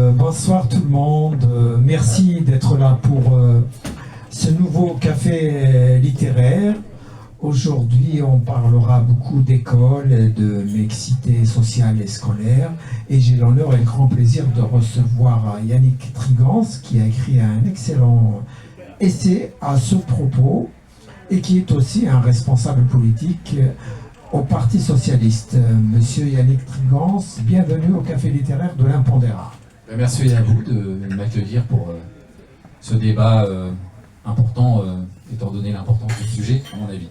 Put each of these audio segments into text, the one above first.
Bonsoir tout le monde, merci d'être là pour ce nouveau café littéraire. Aujourd'hui on parlera beaucoup d'école, de mixité sociale et scolaire, et j'ai l'honneur et le grand plaisir de recevoir Yannick Trigans qui a écrit un excellent essai à ce propos et qui est aussi un responsable politique au Parti Socialiste. Monsieur Yannick Trigans, bienvenue au café littéraire de l'Impondérable. Merci à vous de m'accueillir pour ce débat important, étant donné l'importance du sujet, à mon avis.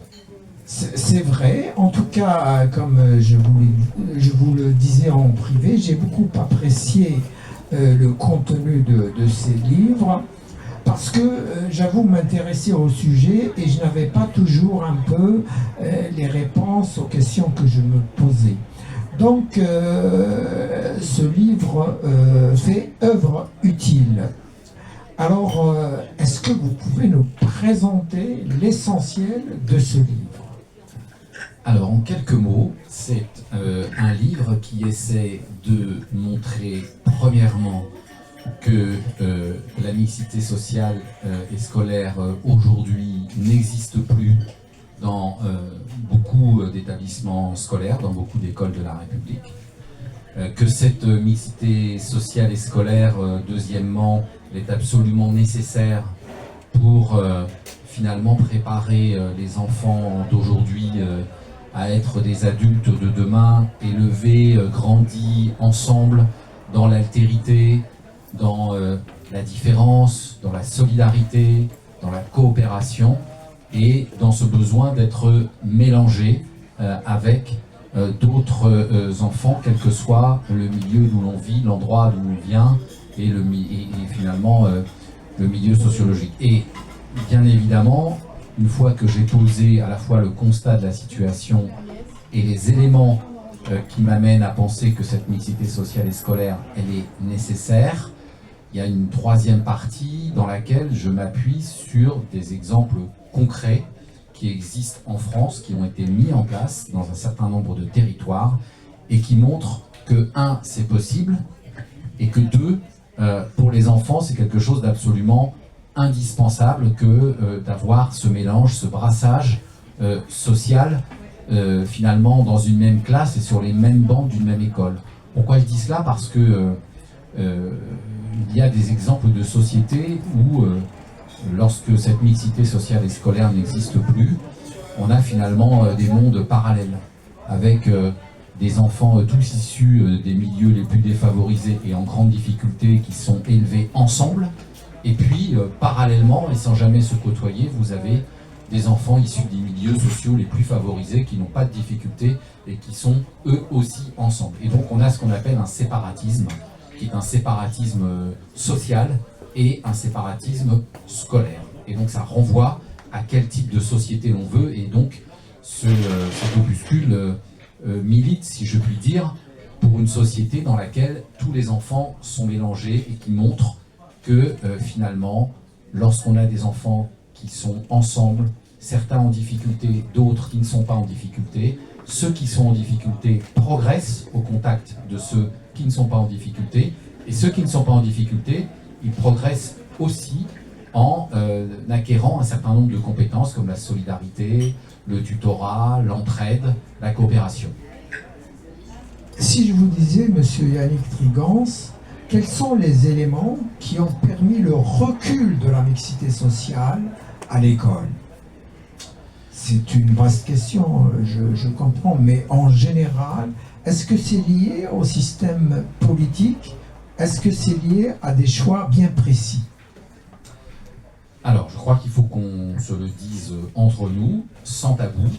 C'est vrai, en tout cas, comme je vous le disais en privé, j'ai beaucoup apprécié le contenu de ces livres, parce que j'avoue m'intéresser au sujet et je n'avais pas toujours un peu les réponses aux questions que je me posais. Donc, ce livre fait œuvre utile. Alors, est-ce que vous pouvez nous présenter l'essentiel de ce livre? Alors, en quelques mots, c'est un livre qui essaie de montrer, premièrement, que la mixité sociale et scolaire aujourd'hui n'existe plus dans beaucoup d'établissements scolaires, dans beaucoup d'écoles de la République, que cette mixité sociale et scolaire, deuxièmement, est absolument nécessaire pour finalement préparer les enfants d'aujourd'hui à être des adultes de demain, élevés, grandis ensemble dans l'altérité, dans la différence, dans la solidarité, dans la coopération, et dans ce besoin d'être mélangé avec d'autres enfants, quel que soit le milieu d'où l'on vit, l'endroit d'où on vient, et finalement le milieu sociologique. Et bien évidemment, une fois que j'ai posé à la fois le constat de la situation et les éléments qui m'amènent à penser que cette mixité sociale et scolaire, elle est nécessaire, il y a une troisième partie dans laquelle je m'appuie sur des exemples concrets qui existent en France, qui ont été mis en place dans un certain nombre de territoires et qui montrent que, un, c'est possible, et que deux, pour les enfants, c'est quelque chose d'absolument indispensable que d'avoir ce mélange, ce brassage social, finalement, dans une même classe et sur les mêmes bancs d'une même école. Pourquoi je dis cela? Parce que il y a des exemples de sociétés où lorsque cette mixité sociale et scolaire n'existe plus, on a finalement des mondes parallèles, avec des enfants tous issus des milieux les plus défavorisés et en grande difficulté qui sont élevés ensemble, et puis parallèlement, et sans jamais se côtoyer, vous avez des enfants issus des milieux sociaux les plus favorisés qui n'ont pas de difficultés et qui sont eux aussi ensemble. Et donc on a ce qu'on appelle un séparatisme, qui est un séparatisme social et un séparatisme scolaire. Et donc ça renvoie à quel type de société l'on veut, et donc cet opuscule milite, si je puis dire, pour une société dans laquelle tous les enfants sont mélangés et qui montre que finalement, lorsqu'on a des enfants qui sont ensemble, certains en difficulté, d'autres qui ne sont pas en difficulté, ceux qui sont en difficulté progressent au contact de ceux qui ne sont pas en difficulté, et ceux qui ne sont pas en difficulté, ils progressent aussi en acquérant un certain nombre de compétences comme la solidarité, le tutorat, l'entraide, la coopération. Si je vous disais, monsieur Yannick Trigans, quels sont les éléments qui ont permis le recul de la mixité sociale à l'école? C'est une vaste question, je comprends, mais en général, est-ce que c'est lié au système politique? Est-ce que c'est lié à des choix bien précis? Alors, je crois qu'il faut qu'on se le dise entre nous, sans tabou.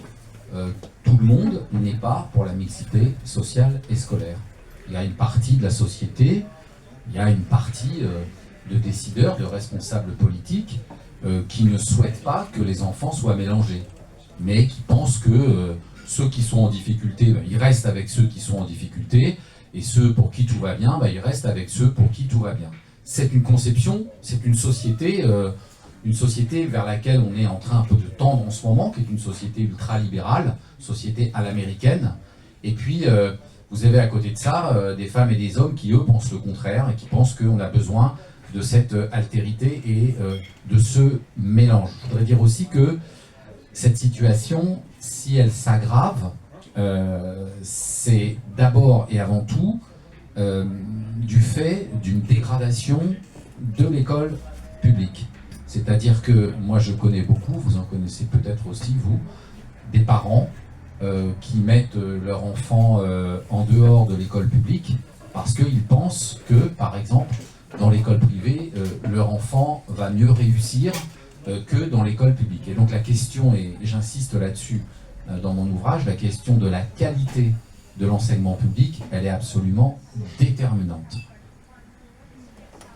Tout le monde n'est pas pour la mixité sociale et scolaire. Il y a une partie de la société, il y a une partie de décideurs, de responsables politiques qui ne souhaitent pas que les enfants soient mélangés, mais qui pensent que ceux qui sont en difficulté, ils restent avec ceux qui sont en difficulté, et ceux pour qui tout va bien, ils restent avec ceux pour qui tout va bien. C'est une conception, c'est une société vers laquelle on est en train un peu de tendre en ce moment, qui est une société ultralibérale, société à l'américaine. Et puis, vous avez à côté de ça des femmes et des hommes qui, eux, pensent le contraire et qui pensent qu'on a besoin de cette altérité et de ce mélange. Je voudrais dire aussi que cette situation, si elle s'aggrave, c'est d'abord et avant tout du fait d'une dégradation de l'école publique. C'est-à-dire que moi je connais beaucoup, vous en connaissez peut-être aussi vous, des parents qui mettent leur enfant en dehors de l'école publique parce qu'ils pensent que, par exemple, dans l'école privée, leur enfant va mieux réussir que dans l'école publique. Et donc la question, et j'insiste là-dessus dans mon ouvrage, la question de la qualité de l'enseignement public, elle est absolument déterminante.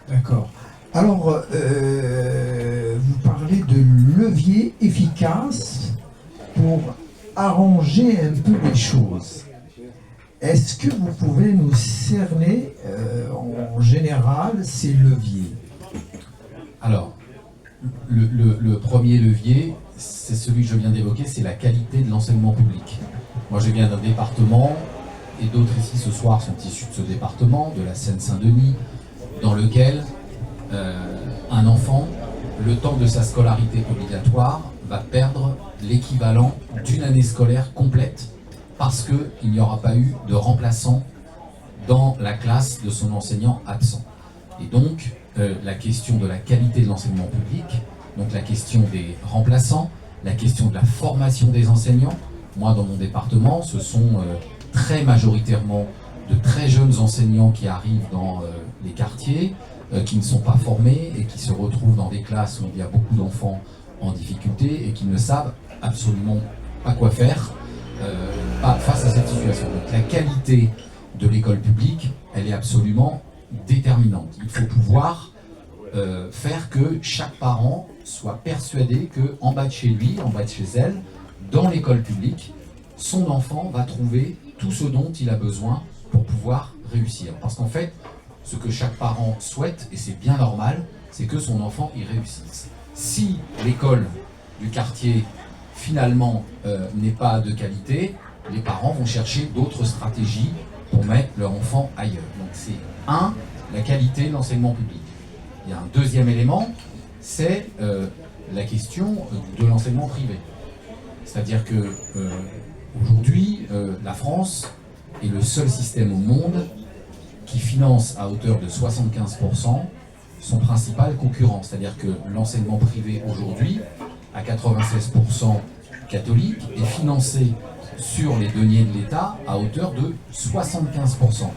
D'accord. Alors, vous parlez de levier efficace pour arranger un peu les choses. Est-ce que vous pouvez nous cerner en général ces leviers? Alors, le premier levier, c'est celui que je viens d'évoquer, c'est la qualité de l'enseignement public. Moi, je viens d'un département, et d'autres ici ce soir sont issus de ce département, de la Seine-Saint-Denis, dans lequel un enfant, le temps de sa scolarité obligatoire, va perdre l'équivalent d'une année scolaire complète parce qu'il n'y aura pas eu de remplaçant dans la classe de son enseignant absent. Et donc, la question de la qualité de l'enseignement public, donc la question des remplaçants, la question de la formation des enseignants. Moi, dans mon département, ce sont très majoritairement de très jeunes enseignants qui arrivent dans les quartiers, qui ne sont pas formés et qui se retrouvent dans des classes où il y a beaucoup d'enfants en difficulté et qui ne savent absolument pas quoi faire face à cette situation. Donc la qualité de l'école publique, elle est absolument déterminante. Il faut pouvoir faire que chaque parent soit persuadé qu'en bas de chez lui, en bas de chez elle, dans l'école publique, son enfant va trouver tout ce dont il a besoin pour pouvoir réussir. Parce qu'en fait, ce que chaque parent souhaite, et c'est bien normal, c'est que son enfant y réussisse. Si l'école du quartier, finalement, n'est pas de qualité, les parents vont chercher d'autres stratégies pour mettre leur enfant ailleurs. Donc c'est la qualité de l'enseignement public. Il y a un deuxième élément, c'est la question de l'enseignement privé. C'est-à-dire que aujourd'hui, la France est le seul système au monde qui finance à hauteur de 75% son principal concurrent. C'est-à-dire que l'enseignement privé aujourd'hui, à 96% catholique, est financé sur les deniers de l'État à hauteur de 75%.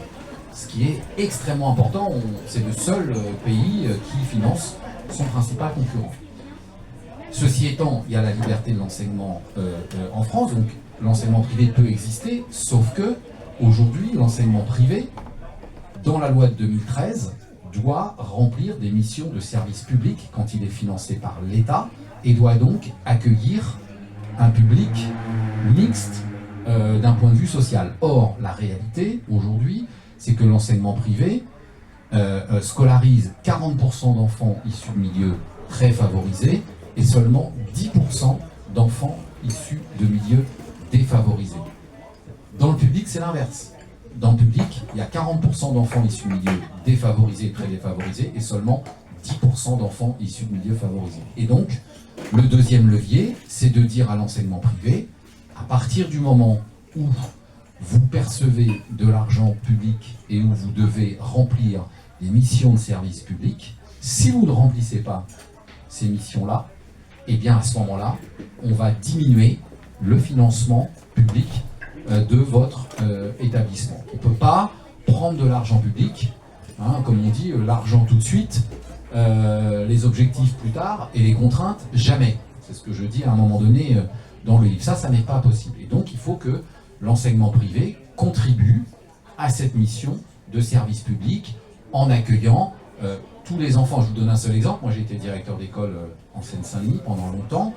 Ce qui est extrêmement important, c'est le seul pays qui finance son principal concurrent. Ceci étant, il y a la liberté de l'enseignement en France, donc l'enseignement privé peut exister, sauf que aujourd'hui, l'enseignement privé, dans la loi de 2013, doit remplir des missions de service public quand il est financé par l'État et doit donc accueillir un public mixte d'un point de vue social. Or, la réalité aujourd'hui, c'est que l'enseignement privé scolarise 40% d'enfants issus de milieux très favorisés et seulement 10% d'enfants issus de milieux défavorisés. Dans le public, c'est l'inverse. Dans le public, il y a 40% d'enfants issus de milieux défavorisés et très défavorisés et seulement 10% d'enfants issus de milieux favorisés. Et donc, le deuxième levier, c'est de dire à l'enseignement privé, à partir du moment où vous percevez de l'argent public et où vous devez remplir les missions de service public, si vous ne remplissez pas ces missions-là, eh bien à ce moment-là, on va diminuer le financement public de votre établissement. On ne peut pas prendre de l'argent public, comme on dit, l'argent tout de suite, les objectifs plus tard et les contraintes jamais. C'est ce que je dis à un moment donné dans le livre. Ça n'est pas possible. Et donc il faut que l'enseignement privé contribue à cette mission de service public en accueillant tous les enfants. Je vous donne un seul exemple. Moi j'ai été directeur d'école en Seine-Saint-Denis pendant longtemps.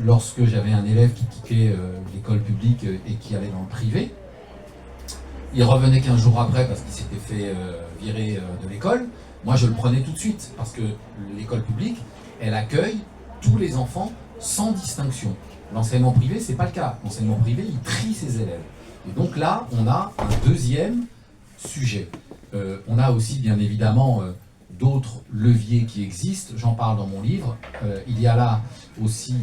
Lorsque j'avais un élève qui quittait l'école publique et qui allait dans le privé, il revenait 15 jours après parce qu'il s'était fait virer de l'école. Moi, je le prenais tout de suite parce que l'école publique, elle accueille tous les enfants sans distinction. L'enseignement privé, c'est pas le cas. L'enseignement privé, il trie ses élèves. Et donc là, on a un deuxième sujet. On a aussi, bien évidemment, d'autres leviers qui existent. J'en parle dans mon livre. Il y a là aussi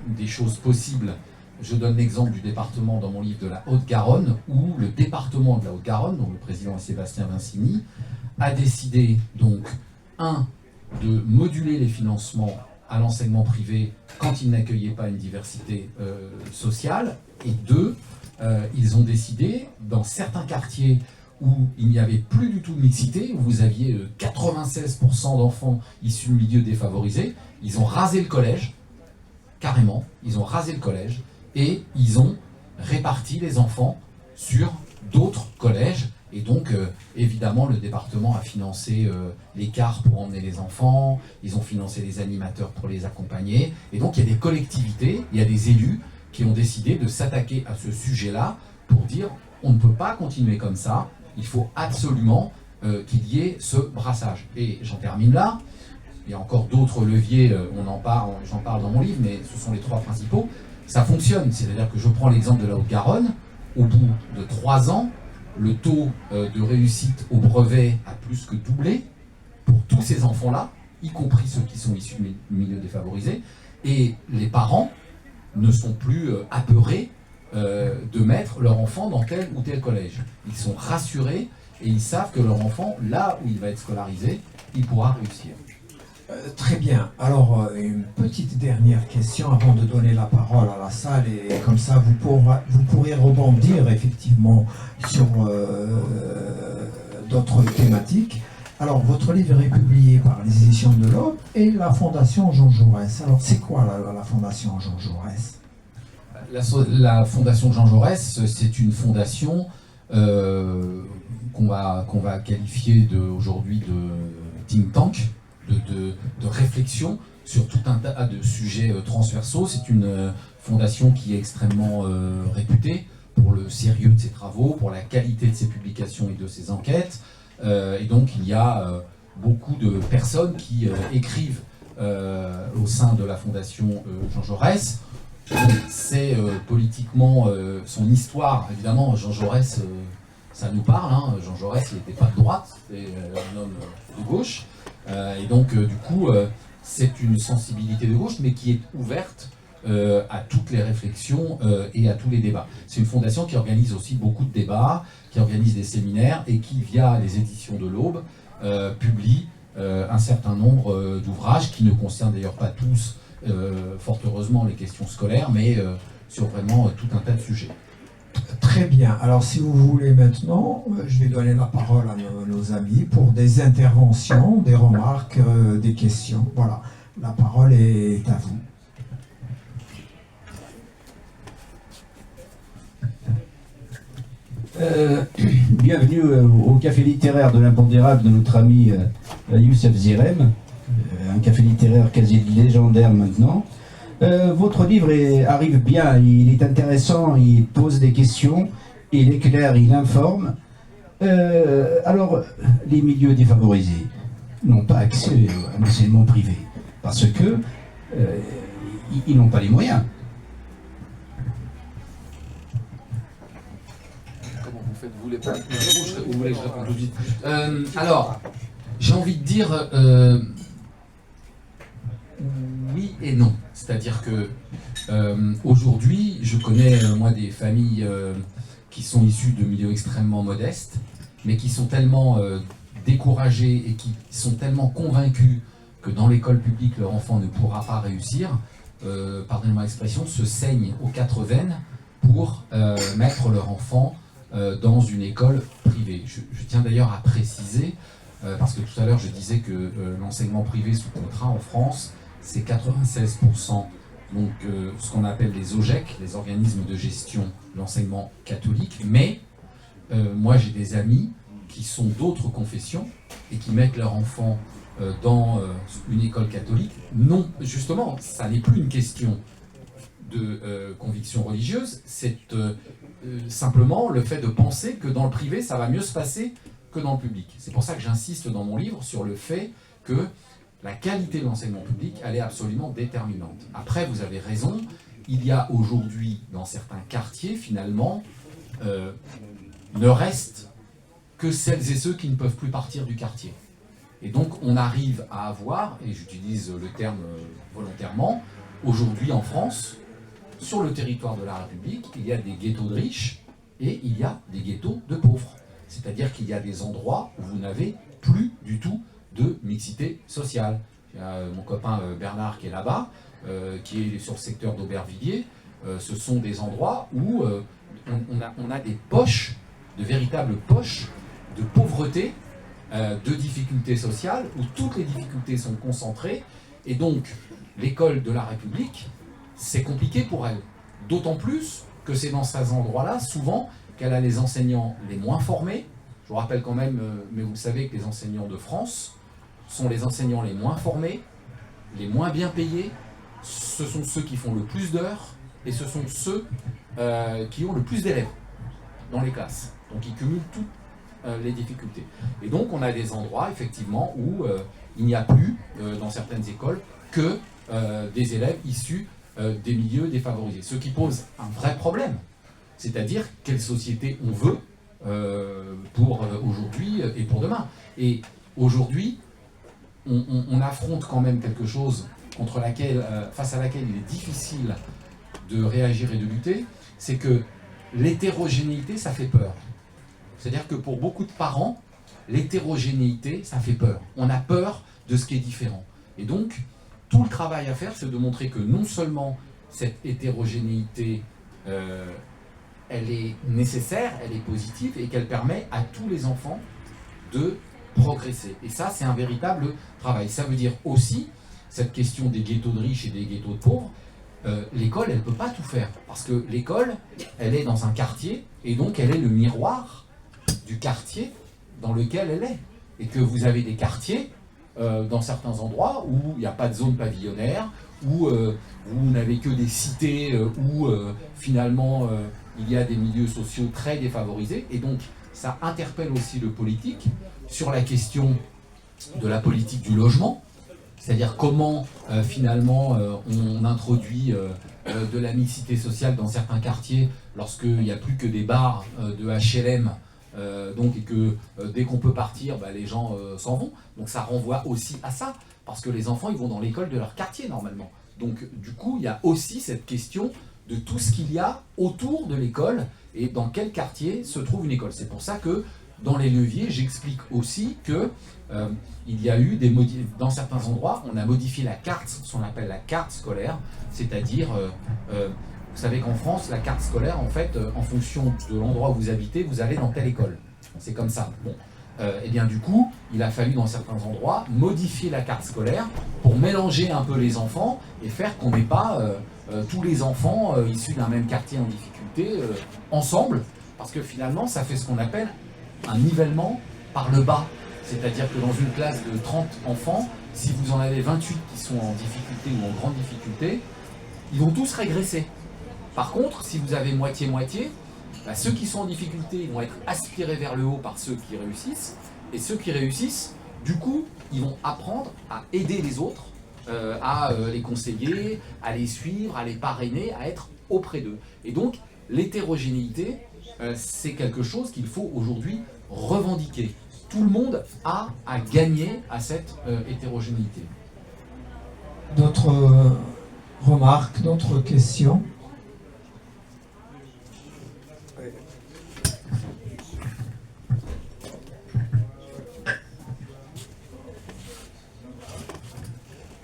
des choses possibles. Je donne l'exemple du département dans mon livre de la Haute-Garonne, où le département de la Haute-Garonne, dont le président est Sébastien Vincini, a décidé donc, de moduler les financements à l'enseignement privé quand il n'accueillait pas une diversité sociale, et deux, ils ont décidé, dans certains quartiers où il n'y avait plus du tout de mixité, où vous aviez 96% d'enfants issus de milieux défavorisés, ils ont rasé le collège, carrément, ils ont rasé le collège, et ils ont réparti les enfants sur d'autres collèges. Et donc, évidemment, le département a financé les cars pour emmener les enfants, ils ont financé les animateurs pour les accompagner. Et donc, il y a des collectivités, il y a des élus qui ont décidé de s'attaquer à ce sujet-là pour dire on ne peut pas continuer comme ça, il faut absolument qu'il y ait ce brassage. Et j'en termine là. Il y a encore d'autres leviers, j'en parle dans mon livre, mais ce sont les trois principaux. Ça fonctionne, c'est-à-dire que je prends l'exemple de la Haute-Garonne, au bout de 3 ans, le taux de réussite au brevet a plus que doublé pour tous ces enfants-là, y compris ceux qui sont issus de milieux défavorisés, et les parents ne sont plus apeurés de mettre leur enfant dans tel ou tel collège. Ils sont rassurés et ils savent que leur enfant, là où il va être scolarisé, il pourra réussir. Très bien. Alors, une petite dernière question avant de donner la parole à la salle, et comme ça, vous pourrez rebondir effectivement sur d'autres thématiques. Alors, votre livre est publié par les éditions de l'Aube et la Fondation Jean Jaurès. Alors, c'est quoi la Fondation Jean Jaurès ? La Fondation Jean Jaurès, c'est une fondation qu'on va qualifier aujourd'hui de think tank, de réflexion sur tout un tas de sujets transversaux. C'est une fondation qui est extrêmement réputée pour le sérieux de ses travaux, pour la qualité de ses publications et de ses enquêtes. Et donc il y a beaucoup de personnes qui écrivent au sein de la Fondation Jean Jaurès. C'est politiquement son histoire, évidemment. Jean Jaurès, ça nous parle, hein. Jean Jaurès, il n'était pas de droite, c'était un homme de gauche. Et donc, du coup, c'est une sensibilité de gauche, mais qui est ouverte à toutes les réflexions et à tous les débats. C'est une fondation qui organise aussi beaucoup de débats, qui organise des séminaires et qui, via les éditions de l'Aube, publie un certain nombre d'ouvrages qui ne concernent d'ailleurs pas tous, fort heureusement, les questions scolaires, mais sur vraiment tout un tas de sujets. Très bien. Alors, si vous voulez maintenant, je vais donner la parole à nos amis pour des interventions, des remarques, des questions. Voilà, la parole est à vous. Bienvenue au café littéraire de l'impondérable de notre ami Youssef Zirem, un café littéraire quasi légendaire maintenant. Votre livre arrive bien, il est intéressant, il pose des questions, il éclaire, il informe. Alors, les milieux défavorisés n'ont pas accès à l'enseignement privé parce que ils n'ont pas les moyens. Comment vous faites ? Vous voulez pas ou vous voulez que je réponde tout de suite ? Alors, j'ai envie de dire oui et non. C'est-à-dire que aujourd'hui, je connais moi des familles qui sont issues de milieux extrêmement modestes, mais qui sont tellement découragées et qui sont tellement convaincus que dans l'école publique, leur enfant ne pourra pas réussir, pardonnez-moi l'expression, se saignent aux 4 veines pour mettre leur enfant dans une école privée. Je tiens d'ailleurs à préciser, parce que tout à l'heure je disais que l'enseignement privé sous contrat en France, c'est 96%, donc ce qu'on appelle les OGEC, les organismes de gestion de l'enseignement catholique, mais moi j'ai des amis qui sont d'autres confessions et qui mettent leur enfant dans une école catholique. Non, justement, ça n'est plus une question de conviction religieuse, c'est simplement le fait de penser que dans le privé, ça va mieux se passer que dans le public. C'est pour ça que j'insiste dans mon livre sur le fait que la qualité de l'enseignement public, elle est absolument déterminante. Après, vous avez raison, il y a aujourd'hui, dans certains quartiers, finalement, ne restent que celles et ceux qui ne peuvent plus partir du quartier. Et donc on arrive à avoir, et j'utilise le terme volontairement, aujourd'hui en France, sur le territoire de la République, il y a des ghettos de riches et il y a des ghettos de pauvres. C'est-à-dire qu'il y a des endroits où vous n'avez plus du tout de mixité sociale. Il y a mon copain Bernard qui est là-bas, qui est sur le secteur d'Aubervilliers. Ce sont des endroits où on a des poches, de véritables poches de pauvreté, de difficultés sociales, où toutes les difficultés sont concentrées. Et donc, l'école de la République, c'est compliqué pour elle. D'autant plus que c'est dans ces endroits-là, souvent, qu'elle a les enseignants les moins formés. Je vous rappelle quand même, mais vous savez que les enseignants de France sont les enseignants les moins formés, les moins bien payés. Ce sont ceux qui font le plus d'heures et ce sont ceux qui ont le plus d'élèves dans les classes. Donc ils cumulent toutes les difficultés. Et donc on a des endroits, effectivement, où il n'y a plus, dans certaines écoles, que des élèves issus des milieux défavorisés. Ce qui pose un vrai problème. C'est-à-dire quelle société on veut pour aujourd'hui et pour demain. Et aujourd'hui, on affronte quand même quelque chose face à laquelle il est difficile de réagir et de lutter, c'est que l'hétérogénéité, ça fait peur. C'est-à-dire que pour beaucoup de parents, l'hétérogénéité, ça fait peur. On a peur de ce qui est différent. Et donc, tout le travail à faire, c'est de montrer que non seulement cette hétérogénéité, elle est nécessaire, elle est positive, et qu'elle permet à tous les enfants de progresser. Et ça, c'est un véritable travail. Ça veut dire aussi, cette question des ghettos de riches et des ghettos de pauvres, l'école, elle ne peut pas tout faire. Parce que l'école, elle est dans un quartier, et donc elle est le miroir du quartier dans lequel elle est. Et que vous avez des quartiers, dans certains endroits, où il n'y a pas de zone pavillonnaire, où vous n'avez que des cités, où finalement il y a des milieux sociaux très défavorisés. Et donc ça interpelle aussi le politique sur la question de la politique du logement. C'est-à-dire comment finalement on introduit de la mixité sociale dans certains quartiers lorsqu'il n'y a plus que des bars de HLM, donc, et que dès qu'on peut partir, les gens s'en vont. Donc ça renvoie aussi à ça, parce que les enfants ils vont dans l'école de leur quartier normalement. Donc du coup il y a aussi cette question de tout ce qu'il y a autour de l'école et dans quel quartier se trouve une école. C'est pour ça que dans les leviers, j'explique aussi que il y a eu dans certains endroits, on a modifié la carte, ce qu'on appelle la carte scolaire, c'est-à-dire, vous savez qu'en France, la carte scolaire, en fait, en fonction de l'endroit où vous habitez, vous allez dans telle école. C'est comme ça. Bon. Et bien du coup, il a fallu dans certains endroits modifier la carte scolaire pour mélanger un peu les enfants et faire qu'on n'ait pas tous les enfants issus d'un même quartier en difficulté ensemble, parce que finalement, ça fait ce qu'on appelle un nivellement par le bas. C'est-à-dire que dans une classe de 30 enfants, si vous en avez 28 qui sont en difficulté ou en grande difficulté, ils vont tous régresser. Par contre, si vous avez moitié-moitié, ceux qui sont en difficulté, ils vont être aspirés vers le haut par ceux qui réussissent, et ceux qui réussissent, du coup, ils vont apprendre à aider les autres, à les conseiller, à les suivre, à les parrainer, à être auprès d'eux. Et donc, l'hétérogénéité, c'est quelque chose qu'il faut aujourd'hui revendiquer. Tout le monde a à gagner à cette hétérogénéité. D'autres remarques, d'autres questions?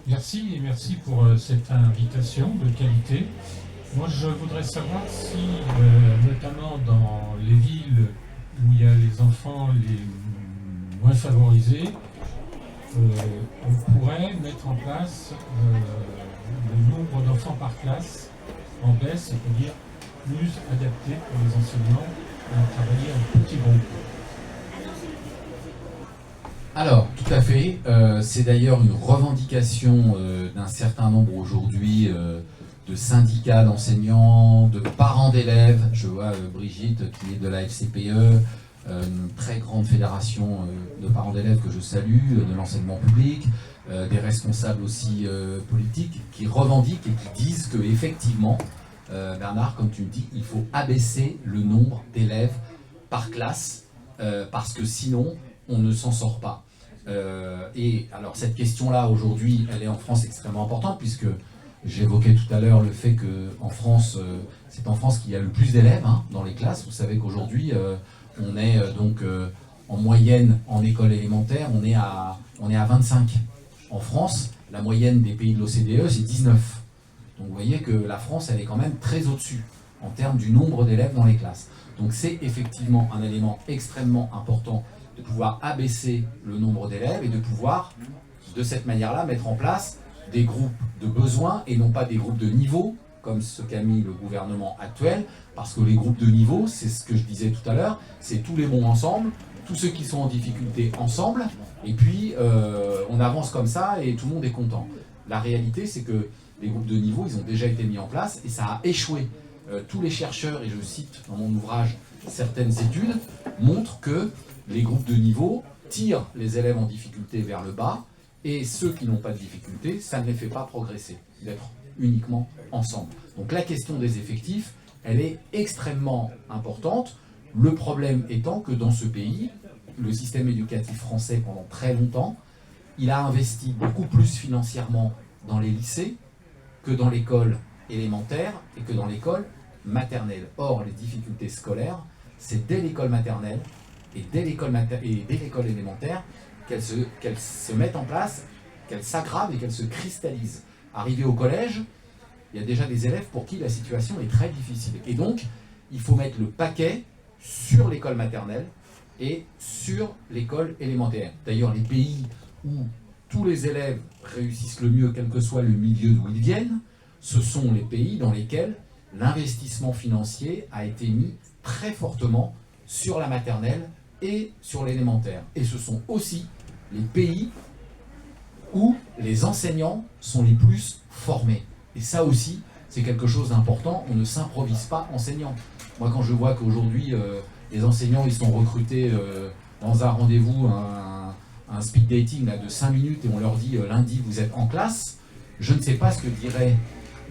Merci et merci pour cette invitation de qualité. Moi, je voudrais savoir si, notamment dans les villes où il y a les enfants les moins favorisés, on pourrait mettre en place le nombre d'enfants par classe en baisse, c'est-à-dire plus adapté pour les enseignants à travailler un petit groupe. Alors, tout à fait. C'est d'ailleurs une revendication d'un certain nombre aujourd'hui de syndicats d'enseignants, de parents d'élèves. Je vois Brigitte qui est de la FCPE, une très grande fédération de parents d'élèves que je salue, de l'enseignement public, des responsables aussi politiques qui revendiquent et qui disent qu'effectivement, Bernard, comme tu le dis, il faut abaisser le nombre d'élèves par classe, parce que sinon, on ne s'en sort pas. Et alors, cette question-là, aujourd'hui, elle est en France extrêmement importante, puisque j'évoquais tout à l'heure le fait qu'en France, c'est en France qu'il y a le plus d'élèves dans les classes. Vous savez qu'aujourd'hui, on est donc en moyenne en école élémentaire, on est à 25. En France, la moyenne des pays de l'OCDE, c'est 19. Donc vous voyez que la France, elle est quand même très au-dessus en termes du nombre d'élèves dans les classes. Donc c'est effectivement un élément extrêmement important de pouvoir abaisser le nombre d'élèves et de pouvoir, de cette manière-là, mettre en place des groupes de besoins et non pas des groupes de niveau, comme ce qu'a mis le gouvernement actuel, parce que les groupes de niveau, c'est ce que je disais tout à l'heure, c'est tous les bons ensemble, tous ceux qui sont en difficulté ensemble, et puis on avance comme ça et tout le monde est content. La réalité, c'est que les groupes de niveau, ils ont déjà été mis en place et ça a échoué. Tous les chercheurs, et je cite dans mon ouvrage certaines études, montrent que les groupes de niveau tirent les élèves en difficulté vers le bas, et ceux qui n'ont pas de difficulté, ça ne les fait pas progresser, d'être uniquement ensemble. Donc la question des effectifs, elle est extrêmement importante. Le problème étant que dans ce pays, le système éducatif français, pendant très longtemps, il a investi beaucoup plus financièrement dans les lycées que dans l'école élémentaire et que dans l'école maternelle. Or, les difficultés scolaires, c'est dès l'école maternelle et dès l'école élémentaire qu'elles se mettent en place, qu'elles s'aggravent et qu'elles se cristallisent. Arrivé au collège, il y a déjà des élèves pour qui la situation est très difficile. Et donc, il faut mettre le paquet sur l'école maternelle et sur l'école élémentaire. D'ailleurs, les pays où tous les élèves réussissent le mieux, quel que soit le milieu d'où ils viennent, ce sont les pays dans lesquels l'investissement financier a été mis très fortement sur la maternelle et sur l'élémentaire. Et ce sont aussi les pays où les enseignants sont les plus formés. Et ça aussi, c'est quelque chose d'important. On ne s'improvise pas enseignant. Moi, quand je vois qu'aujourd'hui, les enseignants, ils sont recrutés dans un rendez-vous, un speed dating là, de 5 minutes, et on leur dit lundi, vous êtes en classe, je ne sais pas ce que diraient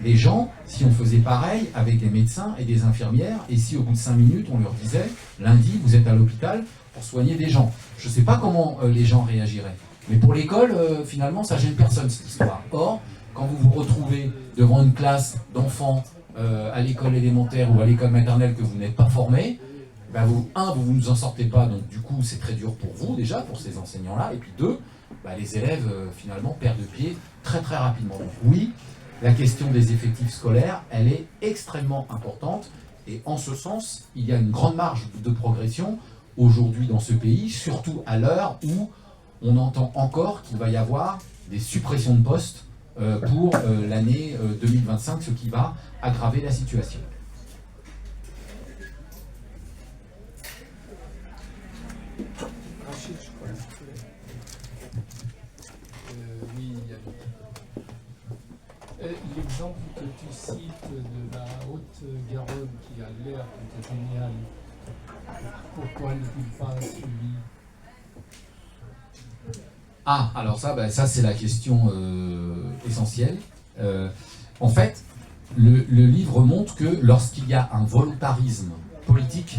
les gens si on faisait pareil avec des médecins et des infirmières, et si au bout de 5 minutes, on leur disait lundi, vous êtes à l'hôpital pour soigner des gens. Je ne sais pas comment les gens réagiraient. Mais pour l'école, finalement, ça gêne personne, cette histoire. Or, quand vous vous retrouvez devant une classe d'enfants à l'école élémentaire ou à l'école maternelle que vous n'êtes pas formé, ben vous ne vous en sortez pas, donc du coup, c'est très dur pour vous, déjà, pour ces enseignants-là. Et puis deux, ben, les élèves, finalement, perdent pied très très rapidement. Donc oui, la question des effectifs scolaires, elle est extrêmement importante. Et en ce sens, il y a une grande marge de progression aujourd'hui dans ce pays, surtout à l'heure où on entend encore qu'il va y avoir des suppressions de postes pour l'année 2025, ce qui va aggraver la situation. Oui, l'exemple que tu cites de la Haute-Garonne qui a l'air d'être génial, pourquoi n'est-il pas suivi? Ah, alors ça, ça c'est la question essentielle. En fait, le livre montre que lorsqu'il y a un volontarisme politique,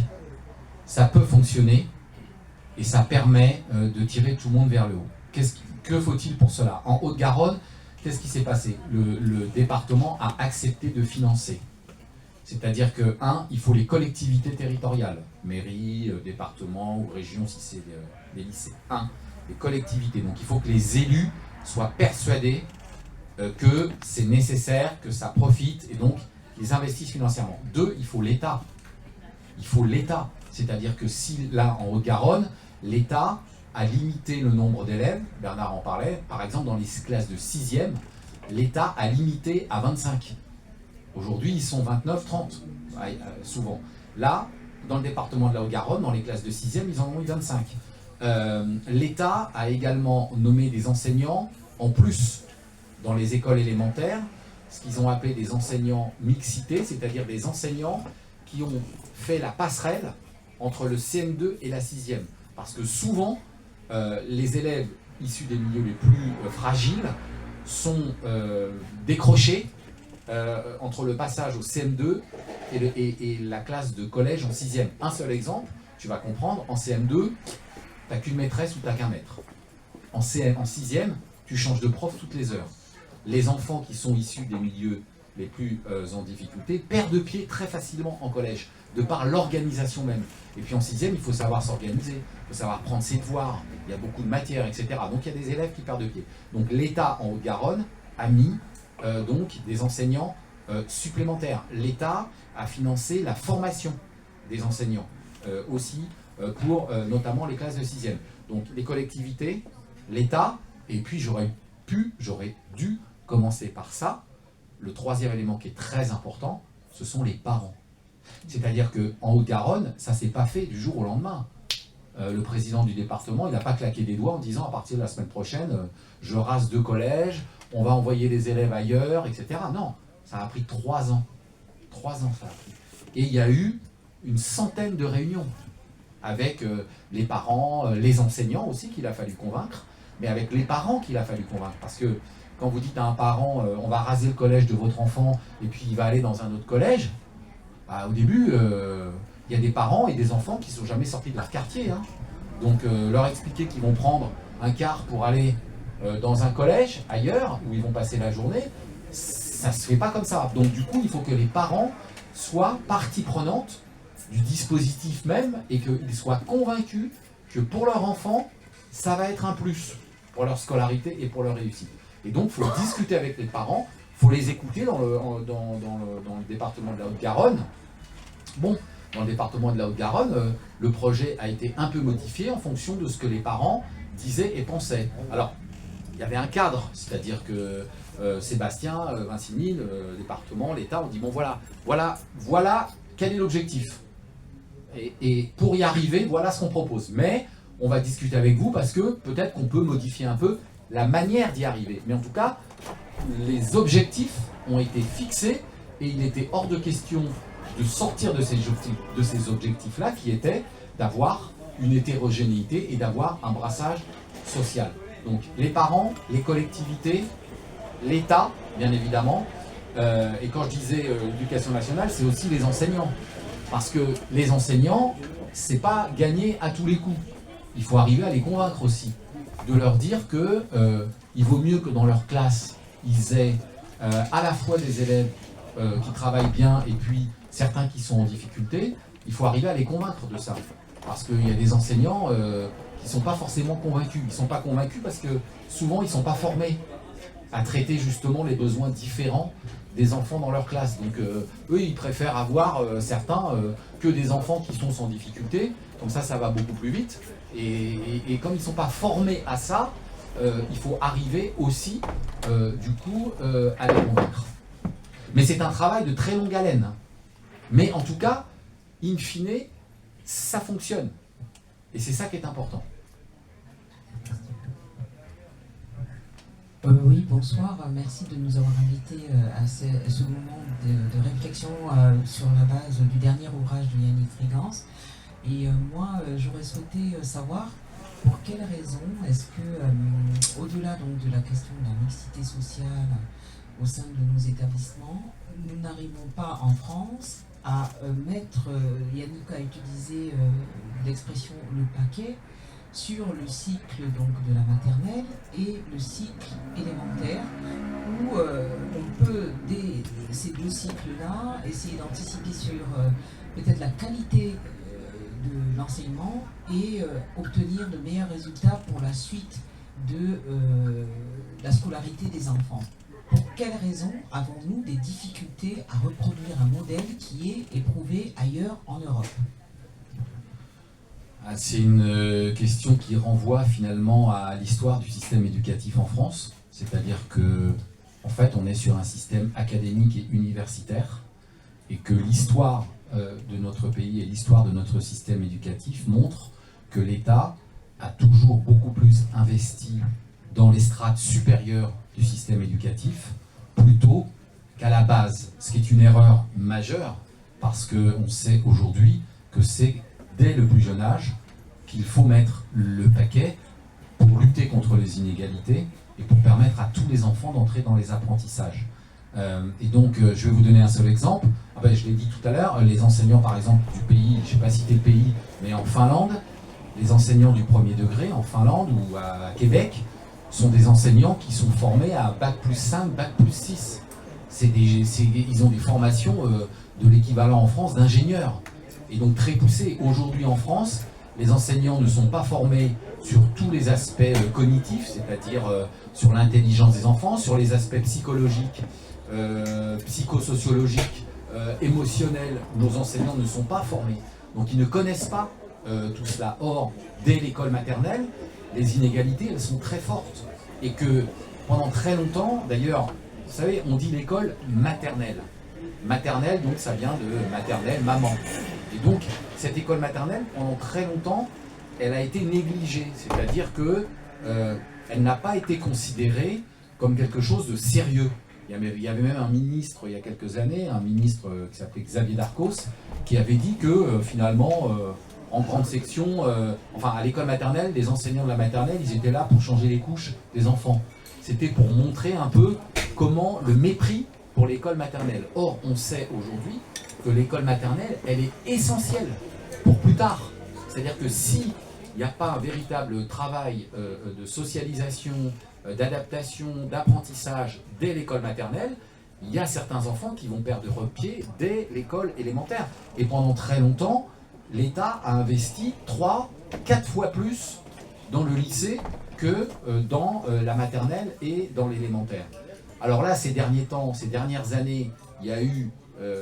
ça peut fonctionner et ça permet de tirer tout le monde vers le haut. Que faut-il pour cela? En Haute-Garonne, qu'est-ce qui s'est passé? Le département a accepté de financer. C'est-à-dire que, il faut les collectivités territoriales, mairie, département ou région si c'est des lycées. Les collectivités. Donc il faut que les élus soient persuadés que c'est nécessaire, que ça profite et donc qu'ils investissent financièrement. 2, il faut l'État. Il faut l'État. C'est-à-dire que si là, en Haute-Garonne, l'État a limité le nombre d'élèves, Bernard en parlait, par exemple dans les classes de 6e, l'État a limité à 25. Aujourd'hui, ils sont 29, 30, souvent. Là, dans le département de la Haute-Garonne, dans les classes de 6e, ils en ont eu 25. L'État a également nommé des enseignants en plus dans les écoles élémentaires, ce qu'ils ont appelé des enseignants mixité, c'est-à-dire des enseignants qui ont fait la passerelle entre le CM2 et la 6e. Parce que souvent, les élèves issus des milieux les plus fragiles sont décrochés entre le passage au CM2 et la classe de collège en 6e. Un seul exemple, tu vas comprendre, en CM2, tu n'as qu'une maîtresse ou tu n'as qu'un maître. En 6e, tu changes de prof toutes les heures. Les enfants qui sont issus des milieux les plus en difficulté perdent pied très facilement en collège, de par l'organisation même. Et puis en 6e, il faut savoir s'organiser, il faut savoir prendre ses devoirs, il y a beaucoup de matières, etc. Donc il y a des élèves qui perdent pied. Donc l'État en Haute-Garonne a mis donc des enseignants supplémentaires. L'État a financé la formation des enseignants aussi pour notamment les classes de 6e. Donc les collectivités, l'État, et puis j'aurais dû commencer par ça. Le troisième élément qui est très important, ce sont les parents. C'est-à-dire qu'en Haute-Garonne, ça ne s'est pas fait du jour au lendemain. Le président du département, il n'a pas claqué des doigts en disant à partir de la semaine prochaine, je rase 2 collèges, on va envoyer les élèves ailleurs, etc. Non, ça a pris 3 ans. 3 ans ça a pris. Et il y a eu une centaine de réunions avec les parents, les enseignants aussi qu'il a fallu convaincre, mais avec les parents qu'il a fallu convaincre. Parce que quand vous dites à un parent, on va raser le collège de votre enfant et puis il va aller dans un autre collège, bah, au début, il y a des parents et des enfants qui ne sont jamais sortis de leur quartier. Hein. Donc leur expliquer qu'ils vont prendre un car pour aller dans un collège ailleurs, où ils vont passer la journée, ça ne se fait pas comme ça. Donc du coup, il faut que les parents soient partie prenante du dispositif même et qu'ils soient convaincus que pour leur enfant, ça va être un plus pour leur scolarité et pour leur réussite. Et donc, il faut discuter avec les parents, il faut les écouter dans le département de la Haute-Garonne. Bon, dans le département de la Haute-Garonne, le projet a été un peu modifié en fonction de ce que les parents disaient et pensaient. Alors, il y avait un cadre, c'est-à-dire que Sébastien, Vincini, le département, l'État, ont dit, bon voilà quel est l'objectif. Et pour y arriver, voilà ce qu'on propose. Mais on va discuter avec vous parce que peut-être qu'on peut modifier un peu la manière d'y arriver. Mais en tout cas, les objectifs ont été fixés et il était hors de question de sortir de ces objectifs-là qui étaient d'avoir une hétérogénéité et d'avoir un brassage social. Donc les parents, les collectivités, l'État, bien évidemment, et quand je disais l'éducation nationale, c'est aussi les enseignants. Parce que les enseignants, c'est pas gagné à tous les coups. Il faut arriver à les convaincre aussi, de leur dire que il vaut mieux que dans leur classe, ils aient à la fois des élèves qui travaillent bien et puis certains qui sont en difficulté. Il faut arriver à les convaincre de ça. Parce qu'il y a des enseignants qui ne sont pas forcément convaincus. Ils ne sont pas convaincus parce que souvent, ils ne sont pas formés à traiter justement les besoins différents des enfants dans leur classe. Donc eux, ils préfèrent avoir certains que des enfants qui sont sans difficulté. Comme ça va beaucoup plus vite. Et comme ils ne sont pas formés à ça, il faut arriver aussi, du coup, à les convaincre. Mais c'est un travail de très longue haleine. Mais en tout cas, in fine, ça fonctionne. Et c'est ça qui est important. Oui, bonsoir. Merci de nous avoir invités à ce moment de réflexion sur la base du dernier ouvrage de Yannick Frigance. Et moi, j'aurais souhaité savoir pour quelles raisons est-ce que, au-delà donc de la question de la mixité sociale au sein de nos établissements, nous n'arrivons pas en France à mettre, Yannick a utilisé l'expression le paquet, sur le cycle donc, de la maternelle et le cycle élémentaire, où on peut, dès ces 2 cycles-là, essayer d'anticiper sur peut-être la qualité de l'enseignement et obtenir de meilleurs résultats pour la suite de la scolarité des enfants. Pour quelles raisons avons-nous des difficultés à reproduire un modèle qui est éprouvé ailleurs en Europe ? C'est une question qui renvoie finalement à l'histoire du système éducatif en France. C'est-à-dire que, en fait, on est sur un système académique et universitaire et que l'histoire de notre pays et l'histoire de notre système éducatif montrent que l'État a toujours beaucoup plus investi dans les strates supérieures du système éducatif plutôt qu'à la base, ce qui est une erreur majeure parce qu'on sait aujourd'hui que c'est dès le plus jeune âge qu'il faut mettre le paquet pour lutter contre les inégalités et pour permettre à tous les enfants d'entrer dans les apprentissages. Et donc, je vais vous donner un seul exemple. Ah ben, je l'ai dit tout à l'heure, les enseignants, par exemple, du pays, je n'ai pas cité le pays, mais en Finlande, les enseignants du premier degré en Finlande ou à Québec sont des enseignants qui sont formés à Bac+5, Bac+6. Ils ont des formations de l'équivalent en France d'ingénieurs. Et donc très poussées. Aujourd'hui en France, les enseignants ne sont pas formés sur tous les aspects cognitifs, c'est-à-dire sur l'intelligence des enfants, sur les aspects psychologiques, psychosociologiques, émotionnels. Nos enseignants ne sont pas formés. Donc ils ne connaissent pas tout cela. Or, dès l'école maternelle, les inégalités, elles sont très fortes. Et que pendant très longtemps, d'ailleurs, vous savez, on dit l'école maternelle. Maternelle, donc ça vient de maternelle, maman. Et donc, cette école maternelle, pendant très longtemps, elle a été négligée. C'est-à-dire que elle n'a pas été considérée comme quelque chose de sérieux. Il y avait même un ministre, il y a quelques années, un ministre qui s'appelait Xavier Darcos, qui avait dit que finalement, en grande section, enfin à l'école maternelle, les enseignants de la maternelle, ils étaient là pour changer les couches des enfants. C'était pour montrer un peu comment le mépris pour l'école maternelle. Or, on sait aujourd'hui que l'école maternelle, elle est essentielle pour plus tard. C'est-à-dire que s'il n'y a pas un véritable travail de socialisation, d'adaptation, d'apprentissage dès l'école maternelle, il y a certains enfants qui vont perdre pied dès l'école élémentaire. Et pendant très longtemps, l'État a investi 3-4 fois plus dans le lycée que dans la maternelle et dans l'élémentaire. Alors là, ces derniers temps, ces dernières années, il y a eu,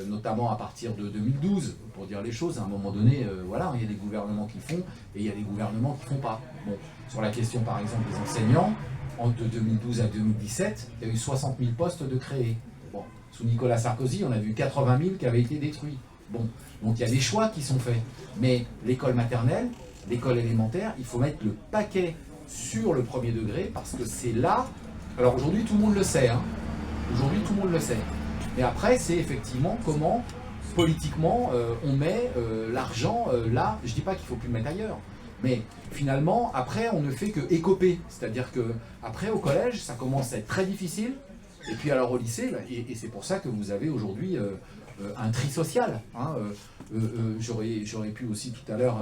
notamment à partir de 2012, pour dire les choses, à un moment donné, voilà, il y a des gouvernements qui font et il y a des gouvernements qui ne font pas. Bon, sur la question, par exemple, des enseignants, de 2012 à 2017, il y a eu 60 000 postes de créés. Bon, sous Nicolas Sarkozy, on a vu 80 000 qui avaient été détruits. Bon, donc il y a des choix qui sont faits. Mais l'école maternelle, l'école élémentaire, il faut mettre le paquet sur le premier degré parce que c'est là. Alors aujourd'hui, tout le monde le sait. Hein. Aujourd'hui, tout le monde le sait. Mais après, c'est effectivement comment, politiquement, on met l'argent là. Je ne dis pas qu'il ne faut plus le mettre ailleurs. Mais finalement, après, on ne fait que écoper. C'est-à-dire que après, au collège, ça commence à être très difficile. Et puis alors au lycée, et c'est pour ça que vous avez aujourd'hui un tri social. Hein. J'aurais pu aussi tout à l'heure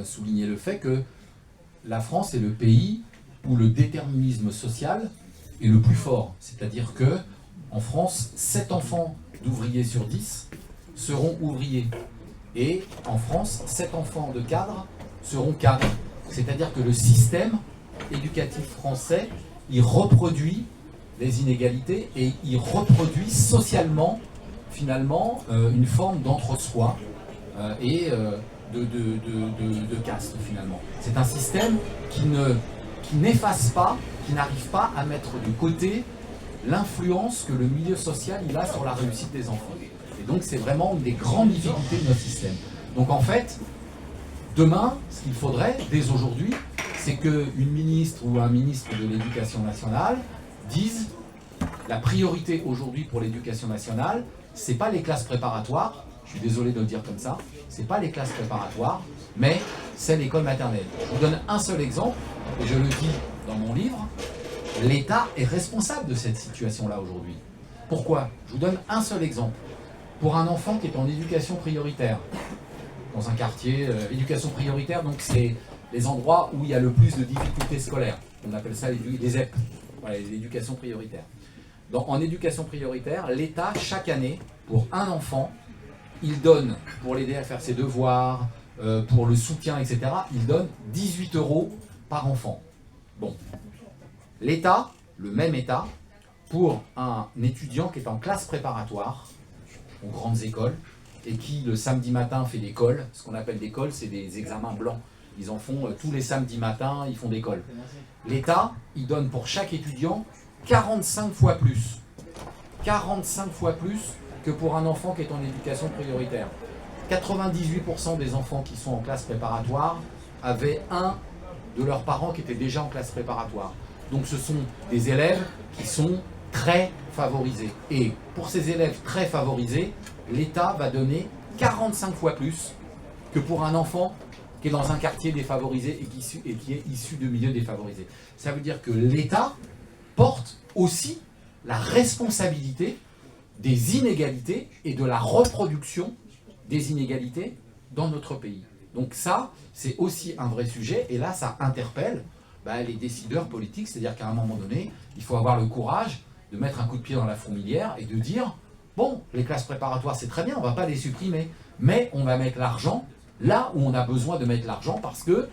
souligner le fait que la France est le pays où le déterminisme social est le plus fort. C'est-à-dire que en France, 7 enfants d'ouvriers sur 10 seront ouvriers. Et en France, 7 enfants de cadres seront cadres. C'est-à-dire que le système éducatif français, il reproduit les inégalités et il reproduit socialement, finalement, une forme d'entre-soi et de caste, finalement. C'est un système qui n'efface pas, qui n'arrive pas à mettre de côté l'influence que le milieu social il a sur la réussite des enfants. Et donc c'est vraiment une des grandes difficultés de notre système. Donc en fait, demain, ce qu'il faudrait, dès aujourd'hui, c'est qu'une ministre ou un ministre de l'Éducation nationale dise la priorité aujourd'hui pour l'éducation nationale, c'est pas les classes préparatoires, je suis désolé de le dire comme ça, c'est pas les classes préparatoires, mais c'est l'école maternelle. Je vous donne un seul exemple, et je le dis dans mon livre, l'État est responsable de cette situation-là aujourd'hui. Pourquoi? Je vous donne un seul exemple. Pour un enfant qui est en éducation prioritaire, dans un quartier, éducation prioritaire, donc c'est les endroits où il y a le plus de difficultés scolaires. On appelle ça les EP, voilà, l'éducation prioritaire. En éducation prioritaire, l'État, chaque année, pour un enfant, il donne, pour l'aider à faire ses devoirs, pour le soutien, etc., il donne 18 € par enfant. Bon. L'État, le même État, pour un étudiant qui est en classe préparatoire, aux grandes écoles, et qui le samedi matin fait des cols, ce qu'on appelle des cols, c'est des examens blancs. Ils en font tous les samedis matins, ils font des cols. L'État, il donne pour chaque étudiant 45 fois plus. 45 fois plus que pour un enfant qui est en éducation prioritaire. 98% des enfants qui sont en classe préparatoire avaient un de leurs parents qui était déjà en classe préparatoire. Donc ce sont des élèves qui sont très favorisés. Et pour ces élèves très favorisés, l'État va donner 45 fois plus que pour un enfant qui est dans un quartier défavorisé et qui est issu de milieux défavorisés. Ça veut dire que l'État porte aussi la responsabilité des inégalités et de la reproduction des inégalités dans notre pays. Donc ça, c'est aussi un vrai sujet, et là, ça interpelle les décideurs politiques, c'est-à-dire qu'à un moment donné, il faut avoir le courage de mettre un coup de pied dans la fourmilière et de dire, bon, les classes préparatoires, c'est très bien, on ne va pas les supprimer, mais on va mettre l'argent là où on a besoin de mettre l'argent, parce que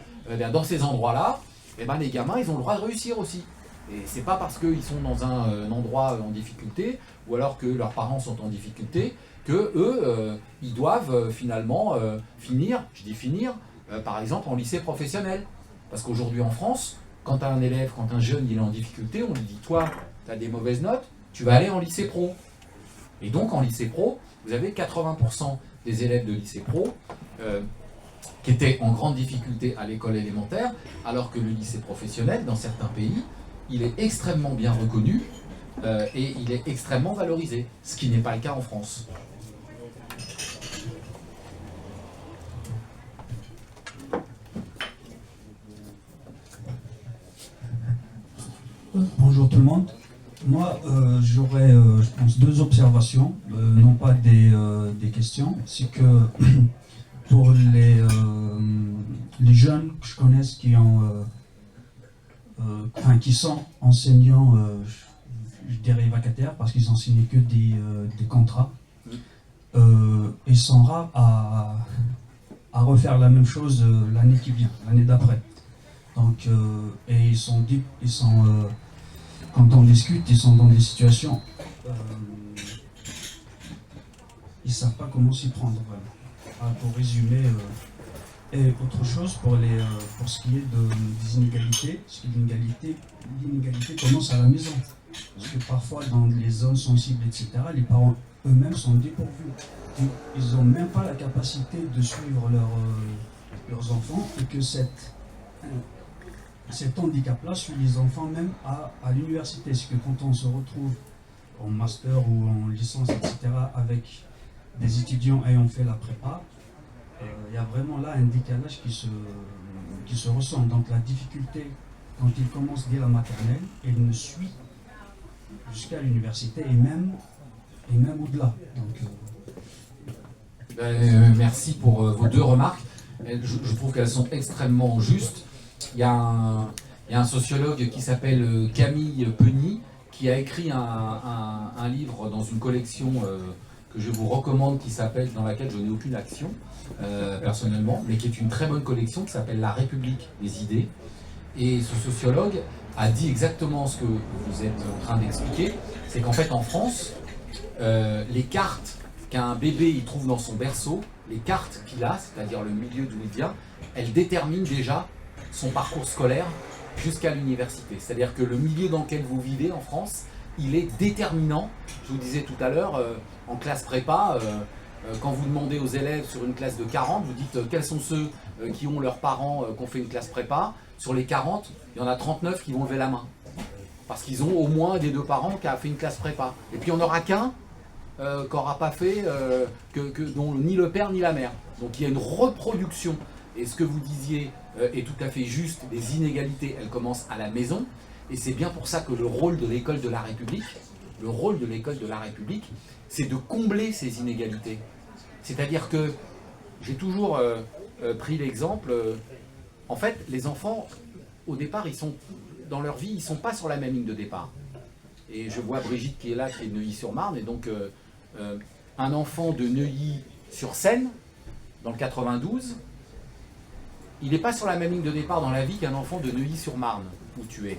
dans ces endroits-là, les gamins, ils ont le droit de réussir aussi. Et c'est pas parce qu'ils sont dans un endroit en difficulté, ou alors que leurs parents sont en difficulté, que eux, ils doivent finalement finir, je dis finir, par exemple en lycée professionnel. Parce qu'aujourd'hui en France, quand un élève, quand un jeune il est en difficulté, on lui dit, toi, tu as des mauvaises notes, tu vas aller en lycée pro. Et donc en lycée pro, vous avez 80% des élèves de lycée pro qui étaient en grande difficulté à l'école élémentaire, alors que le lycée professionnel, dans certains pays, il est extrêmement bien reconnu et il est extrêmement valorisé, ce qui n'est pas le cas en France. Bonjour tout le monde. Moi, j'aurais, je pense, deux observations, non pas des questions. C'est que pour les jeunes que je connais qui sont enseignants, je dirais vacataires, parce qu'ils n'enseignent que des contrats, ils sont rares à refaire la même chose l'année qui vient, l'année d'après. Donc, et ils sont quand on discute, ils sont dans des situations, ils ne savent pas comment s'y prendre vraiment. Pour résumer, et autre chose pour ce qui est des inégalités, parce que l'inégalité commence à la maison. Parce que parfois dans les zones sensibles, etc., les parents eux-mêmes sont dépourvus. Ils n'ont même pas la capacité de suivre leurs enfants, et que cet handicap-là suit les enfants même à l'université. C'est que quand on se retrouve en master ou en licence, etc., avec des étudiants ayant fait la prépa, il y a vraiment là un décalage qui se ressent. Donc la difficulté, quand ils commencent dès la maternelle, elle ne suit jusqu'à l'université et même au-delà. Donc, merci pour vos deux remarques. Je trouve qu'elles sont extrêmement justes. Il y a un sociologue qui s'appelle Camille Penny qui a écrit un livre dans une collection que je vous recommande, dans laquelle je n'ai aucune action personnellement, mais qui est une très bonne collection qui s'appelle La République des idées. Et ce sociologue a dit exactement ce que vous êtes en train d'expliquer, c'est qu'en fait en France, les cartes qu'un bébé il trouve dans son berceau, les cartes qu'il a, c'est-à-dire le milieu d'où il vient, elles déterminent déjà son parcours scolaire jusqu'à l'université. C'est-à-dire que le milieu dans lequel vous vivez en France, il est déterminant. Je vous disais tout à l'heure, en classe prépa, quand vous demandez aux élèves sur une classe de 40, vous dites quels sont ceux qui ont leurs parents qui ont fait une classe prépa. Sur les 40, il y en a 39 qui vont lever la main. Parce qu'ils ont au moins des deux parents qui a fait une classe prépa. Et puis il n'y en aura qu'un qui n'aura pas fait, dont ni le père ni la mère. Donc il y a une reproduction. Et ce que vous disiez est tout à fait juste, les inégalités, elles commencent à la maison, et c'est bien pour ça que le rôle de l'école de la République, c'est de combler ces inégalités. C'est-à-dire que, j'ai toujours pris l'exemple, en fait, les enfants, au départ, dans leur vie, ils ne sont pas sur la même ligne de départ. Et je vois Brigitte qui est là, qui est de Neuilly-sur-Marne, et donc un enfant de Neuilly-sur-Seine, dans le 92, il n'est pas sur la même ligne de départ dans la vie qu'un enfant de Neuilly-sur-Marne, où tu es.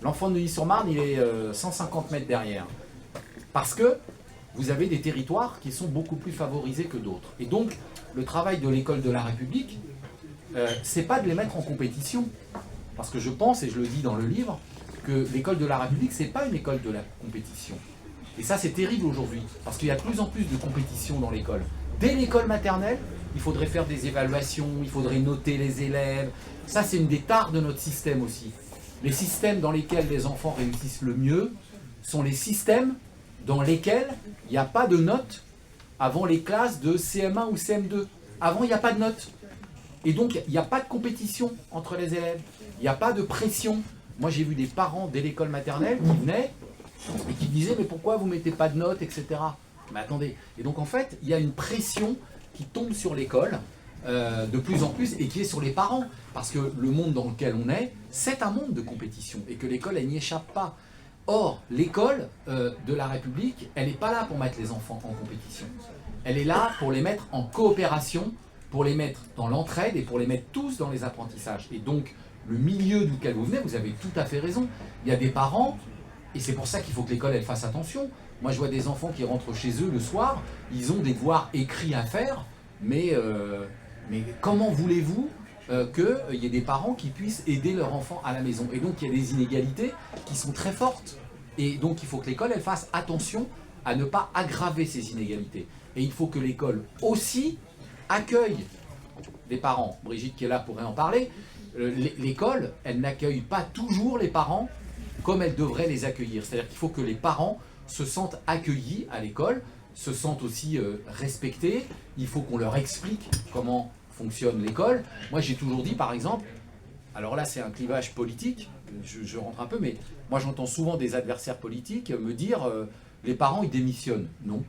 L'enfant de Neuilly-sur-Marne, il est 150 mètres derrière. Parce que vous avez des territoires qui sont beaucoup plus favorisés que d'autres. Et donc, le travail de l'école de la République, c'est pas de les mettre en compétition. Parce que je pense, et je le dis dans le livre, que l'école de la République, c'est pas une école de la compétition. Et ça, c'est terrible aujourd'hui, parce qu'il y a de plus en plus de compétition dans l'école. Dès l'école maternelle, il faudrait faire des évaluations, il faudrait noter les élèves. Ça, c'est une des tares de notre système aussi. Les systèmes dans lesquels les enfants réussissent le mieux sont les systèmes dans lesquels il n'y a pas de notes avant les classes de CM1 ou CM2. Avant, il n'y a pas de notes. Et donc, il n'y a pas de compétition entre les élèves. Il n'y a pas de pression. Moi, j'ai vu des parents dès l'école maternelle qui venaient et qui disaient mais pourquoi vous mettez pas de notes, etc. Mais attendez, et donc en fait, il y a une pression qui tombe sur l'école de plus en plus et qui est sur les parents. Parce que le monde dans lequel on est, c'est un monde de compétition et que l'école, elle n'y échappe pas. Or, l'école de la République, elle n'est pas là pour mettre les enfants en compétition. Elle est là pour les mettre en coopération, pour les mettre dans l'entraide et pour les mettre tous dans les apprentissages. Et donc, le milieu duquel vous venez, vous avez tout à fait raison. Il y a des parents, et c'est pour ça qu'il faut que l'école, elle fasse attention. Moi, je vois des enfants qui rentrent chez eux le soir, ils ont des devoirs écrits à faire, mais comment voulez-vous qu'il y ait des parents qui puissent aider leur enfant à la maison? Et donc, il y a des inégalités qui sont très fortes. Et donc, il faut que l'école, elle fasse attention à ne pas aggraver ces inégalités. Et il faut que l'école aussi accueille des parents. Brigitte qui est là pourrait en parler. L'école, elle n'accueille pas toujours les parents comme elle devrait les accueillir. C'est-à-dire qu'il faut que les parents se sentent accueillis à l'école, se sentent aussi respectés. Il faut qu'on leur explique comment fonctionne l'école. Moi, j'ai toujours dit, par exemple, alors là, c'est un clivage politique, je rentre un peu, mais moi, j'entends souvent des adversaires politiques me dire les parents, ils démissionnent. Non,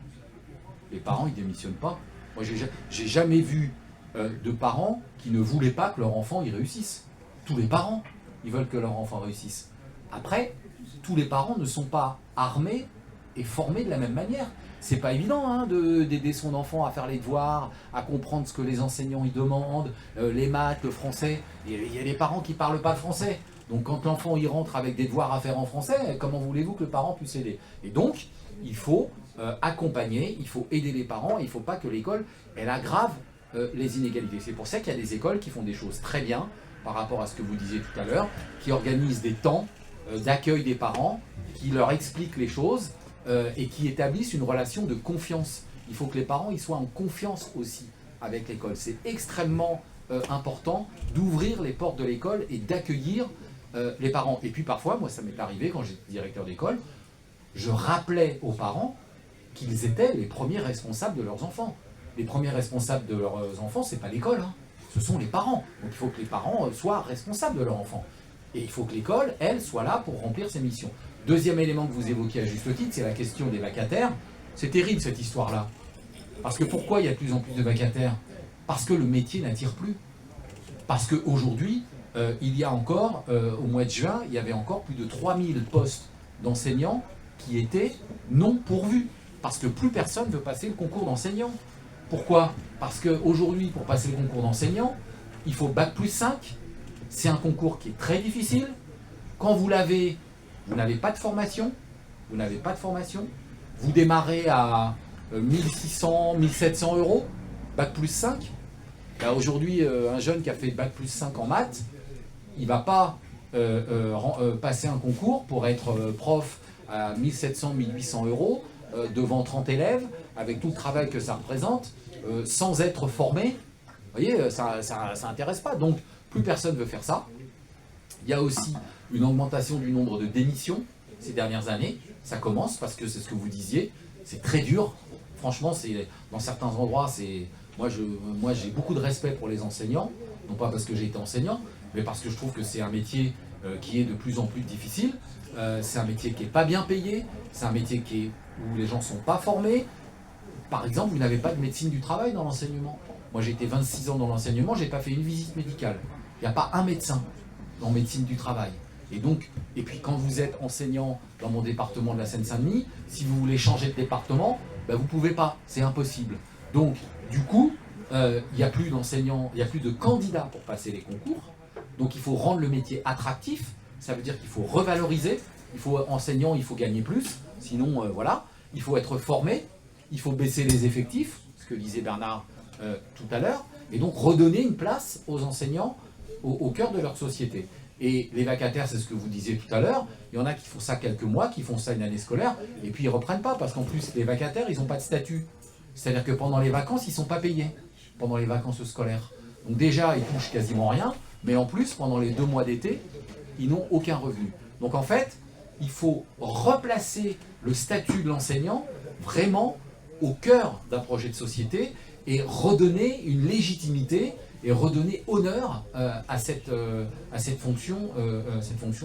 les parents, ils démissionnent pas. Moi, j'ai jamais vu de parents qui ne voulaient pas que leur enfant y réussisse. Tous les parents, ils veulent que leur enfant réussisse. Après, tous les parents ne sont pas armés et formés de la même manière. C'est pas évident d'aider son enfant à faire les devoirs, à comprendre ce que les enseignants y demandent, les maths, le français. Il y a des parents qui parlent pas français. Donc quand l'enfant y rentre avec des devoirs à faire en français, comment voulez-vous que le parent puisse aider? Et donc, il faut accompagner, il faut aider les parents, il ne faut pas que l'école, elle aggrave les inégalités. C'est pour ça qu'il y a des écoles qui font des choses très bien, par rapport à ce que vous disiez tout à l'heure, qui organisent des temps d'accueil des parents, qui leur expliquent les choses, et qui établissent une relation de confiance. Il faut que les parents ils soient en confiance aussi avec l'école. C'est extrêmement important d'ouvrir les portes de l'école et d'accueillir les parents. Et puis parfois, moi ça m'est arrivé quand j'étais directeur d'école, je rappelais aux parents qu'ils étaient les premiers responsables de leurs enfants. Les premiers responsables de leurs enfants, c'est pas l'école, ce sont les parents. Donc il faut que les parents soient responsables de leurs enfants. Et il faut que l'école, elle, soit là pour remplir ses missions. Deuxième élément que vous évoquez à juste titre, c'est la question des vacataires. C'est terrible cette histoire-là. Parce que pourquoi il y a de plus en plus de vacataires? Parce que le métier n'attire plus. Parce qu'aujourd'hui, il y a encore, au mois de juin, il y avait encore plus de 3000 postes d'enseignants qui étaient non pourvus. Parce que plus personne ne veut passer le concours d'enseignant. Pourquoi? Parce qu'aujourd'hui, pour passer le concours d'enseignant, il faut Bac+5. C'est un concours qui est très difficile. Quand vous l'avez, vous n'avez pas de formation. Vous n'avez pas de formation. Vous démarrez à 1600, 1700 euros, Bac+5. Aujourd'hui, un jeune qui a fait Bac+5 en maths, il ne va pas passer un concours pour être prof à 1700, 1800 euros devant 30 élèves, avec tout le travail que ça représente, sans être formé. Vous voyez, ça n'intéresse pas. Donc, plus personne ne veut faire ça. Il y a aussi une augmentation du nombre de démissions ces dernières années. Ça commence parce que c'est ce que vous disiez, c'est très dur. Franchement, dans certains endroits, moi j'ai beaucoup de respect pour les enseignants, non pas parce que j'ai été enseignant, mais parce que je trouve que c'est un métier qui est de plus en plus difficile. C'est un métier qui n'est pas bien payé, c'est un métier où les gens ne sont pas formés. Par exemple, vous n'avez pas de médecine du travail dans l'enseignement. Moi j'ai été 26 ans dans l'enseignement, je n'ai pas fait une visite médicale. Il n'y a pas un médecin en médecine du travail. Et puis quand vous êtes enseignant dans mon département de la Seine-Saint-Denis, si vous voulez changer de département, vous ne pouvez pas, c'est impossible. Donc du coup, il n'y a plus d'enseignants, il n'y a plus de candidats pour passer les concours. Donc il faut rendre le métier attractif, ça veut dire qu'il faut revaloriser, enseignant, il faut gagner plus, sinon voilà, il faut être formé, il faut baisser les effectifs, ce que disait Bernard tout à l'heure, et donc redonner une place aux enseignants au cœur de leur société. Et les vacataires, c'est ce que vous disiez tout à l'heure, il y en a qui font ça quelques mois, qui font ça une année scolaire, et puis ils ne reprennent pas, parce qu'en plus, les vacataires, ils n'ont pas de statut. C'est-à-dire que pendant les vacances, ils ne sont pas payés, pendant les vacances scolaires. Donc déjà, ils touchent quasiment rien, mais en plus, pendant les 2 mois d'été, ils n'ont aucun revenu. Donc en fait, il faut replacer le statut de l'enseignant vraiment au cœur d'un projet de société et redonner une légitimité et redonner honneur à cette fonction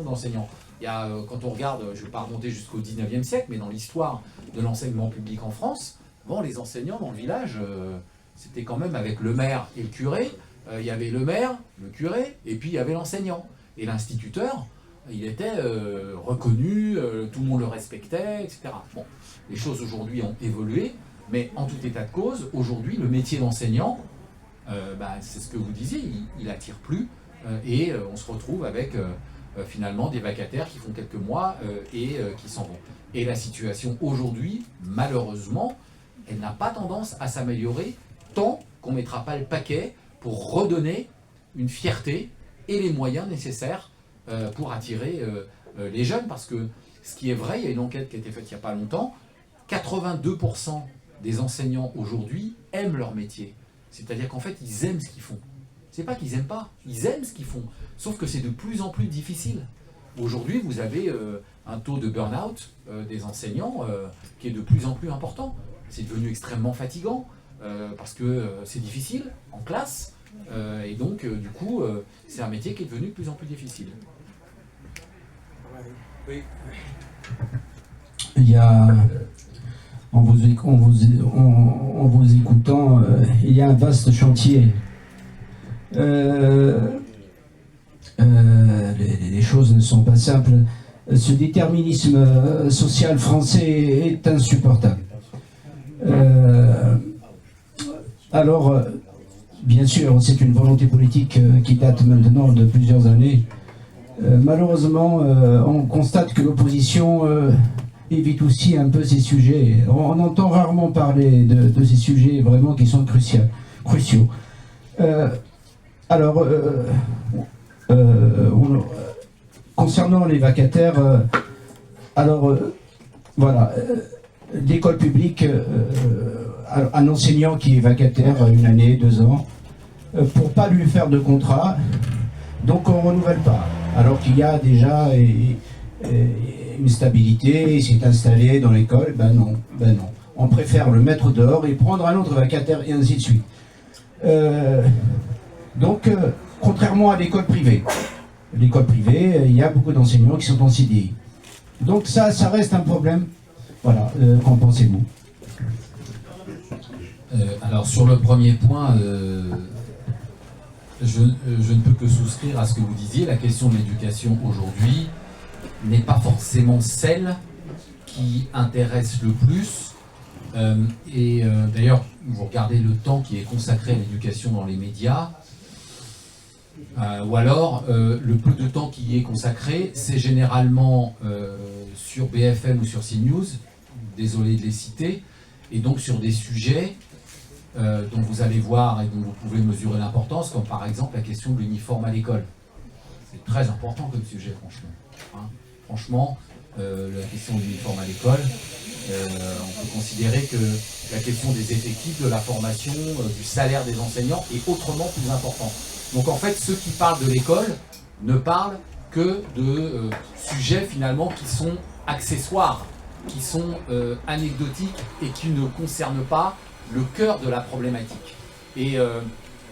d'enseignant. Il y a, quand on regarde, je ne vais pas remonter jusqu'au 19e siècle, mais dans l'histoire de l'enseignement public en France, avant, les enseignants dans le village, c'était quand même avec le maire et le curé. Il y avait le maire, le curé, et puis il y avait l'enseignant. Et l'instituteur, il était reconnu, tout le monde le respectait, etc. Bon, les choses aujourd'hui ont évolué, mais en tout état de cause, aujourd'hui, le métier d'enseignant, c'est ce que vous disiez, il n'attire plus, et on se retrouve avec finalement des vacataires qui font quelques mois et qui s'en vont. Et la situation aujourd'hui, malheureusement, elle n'a pas tendance à s'améliorer tant qu'on ne mettra pas le paquet pour redonner une fierté et les moyens nécessaires pour attirer les jeunes. Parce que ce qui est vrai, il y a une enquête qui a été faite il n'y a pas longtemps, 82% des enseignants aujourd'hui aiment leur métier. C'est-à-dire qu'en fait, ils aiment ce qu'ils font. C'est pas qu'ils n'aiment pas, ils aiment ce qu'ils font. Sauf que c'est de plus en plus difficile. Aujourd'hui, vous avez un taux de burn-out des enseignants qui est de plus en plus important. C'est devenu extrêmement fatigant parce que c'est difficile en classe. Et donc, du coup, c'est un métier qui est devenu de plus en plus difficile. Oui. Il y a, en vous écoutant, il y a un vaste chantier. Les choses ne sont pas simples. Ce déterminisme social français est insupportable. Alors, bien sûr, c'est une volonté politique qui date maintenant de plusieurs années. Malheureusement, on constate que l'opposition évite aussi un peu ces sujets. On entend rarement parler de ces sujets vraiment qui sont cruciaux. Alors, concernant les vacataires, voilà, l'école publique, un enseignant qui est vacataire 1 année, 2 ans, pour pas lui faire de contrat, donc on ne renouvelle pas. Alors qu'il y a déjà une stabilité, il s'est installé dans l'école, ben non. On préfère le mettre dehors et prendre un autre vacataire et ainsi de suite. Donc, contrairement à l'école privée, il y a beaucoup d'enseignants qui sont en CDI. Donc ça reste un problème. Voilà, qu'en pensez-vous ? Alors sur le premier point, je ne peux que souscrire à ce que vous disiez. La question de l'éducation aujourd'hui n'est pas forcément celle qui intéresse le plus. D'ailleurs, vous regardez le temps qui est consacré à l'éducation dans les médias, ou alors le peu de temps qui y est consacré, c'est généralement sur BFM ou sur CNews, désolé de les citer, et donc sur des sujets dont vous allez voir et dont vous pouvez mesurer l'importance, comme par exemple la question de l'uniforme à l'école. C'est très important comme sujet, franchement. Franchement, la question de l'uniforme à l'école, on peut considérer que la question des effectifs, de la formation, du salaire des enseignants est autrement plus importante. Donc en fait, ceux qui parlent de l'école ne parlent que de sujets finalement qui sont accessoires, qui sont anecdotiques et qui ne concernent pas le cœur de la problématique. Et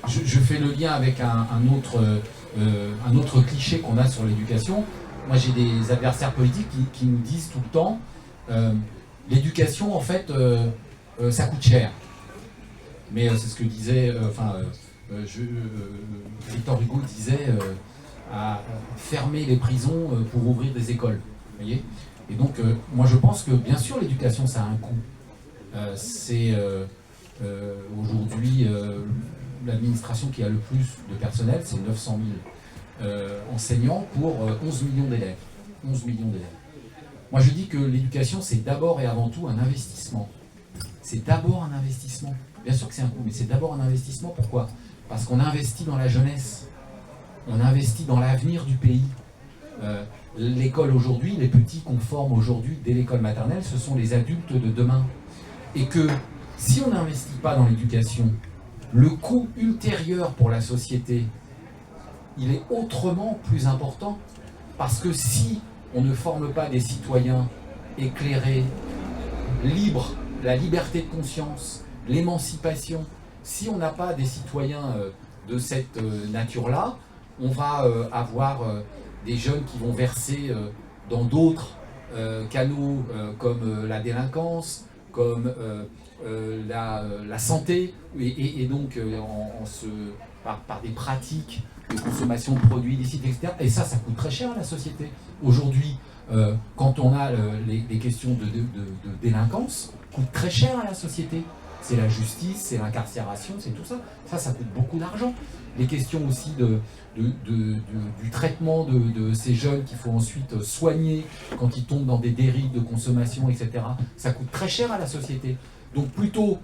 je fais le lien avec un autre cliché qu'on a sur l'éducation. Moi j'ai des adversaires politiques qui nous disent tout le temps l'éducation en fait ça coûte cher. Mais c'est ce que disait, Victor Hugo disait à fermer les prisons pour ouvrir des écoles. Vous voyez ? Et donc moi je pense que bien sûr l'éducation ça a un coût. C'est aujourd'hui l'administration qui a le plus de personnel, c'est 900 000 enseignants pour 11 millions d'élèves. 11 millions d'élèves. Moi je dis que l'éducation c'est d'abord et avant tout un investissement. C'est d'abord un investissement. Bien sûr que c'est un coût, mais c'est d'abord un investissement. Pourquoi ? Parce qu'on investit dans la jeunesse. On investit dans l'avenir du pays. L'école aujourd'hui, les petits qu'on forme aujourd'hui dès l'école maternelle, ce sont les adultes de demain. Et que si on n'investit pas dans l'éducation, le coût ultérieur pour la société, il est autrement plus important. Parce que si on ne forme pas des citoyens éclairés, libres, la liberté de conscience, l'émancipation, si on n'a pas des citoyens de cette nature-là, on va avoir des jeunes qui vont verser dans d'autres canaux comme la délinquance, comme la santé, et donc par des pratiques de consommation de produits illicites, etc. Et ça coûte très cher à la société. Aujourd'hui, quand on a les questions de délinquance, coûte très cher à la société. C'est la justice, c'est l'incarcération, c'est tout ça. Ça coûte beaucoup d'argent. Les questions aussi du traitement de ces jeunes qu'il faut ensuite soigner quand ils tombent dans des dérives de consommation, etc. Ça coûte très cher à la société. Donc plutôt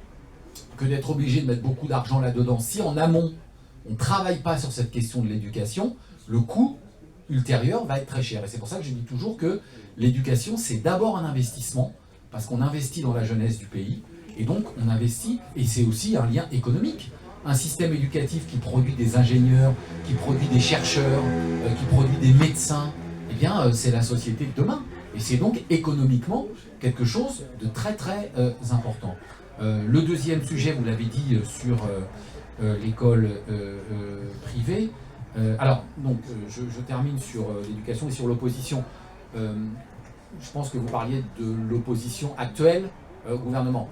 que d'être obligé de mettre beaucoup d'argent là-dedans, si en amont, on ne travaille pas sur cette question de l'éducation, le coût ultérieur va être très cher. Et c'est pour ça que je dis toujours que l'éducation, c'est d'abord un investissement, parce qu'on investit dans la jeunesse du pays, et donc on investit, et c'est aussi un lien économique. Un système éducatif qui produit des ingénieurs, qui produit des chercheurs, qui produit des médecins, eh bien c'est la société de demain. Et c'est donc économiquement quelque chose de très très important. Le deuxième sujet, vous l'avez dit, sur l'école privée. Je termine sur l'éducation et sur l'opposition. Je pense que vous parliez de l'opposition actuelle au gouvernement.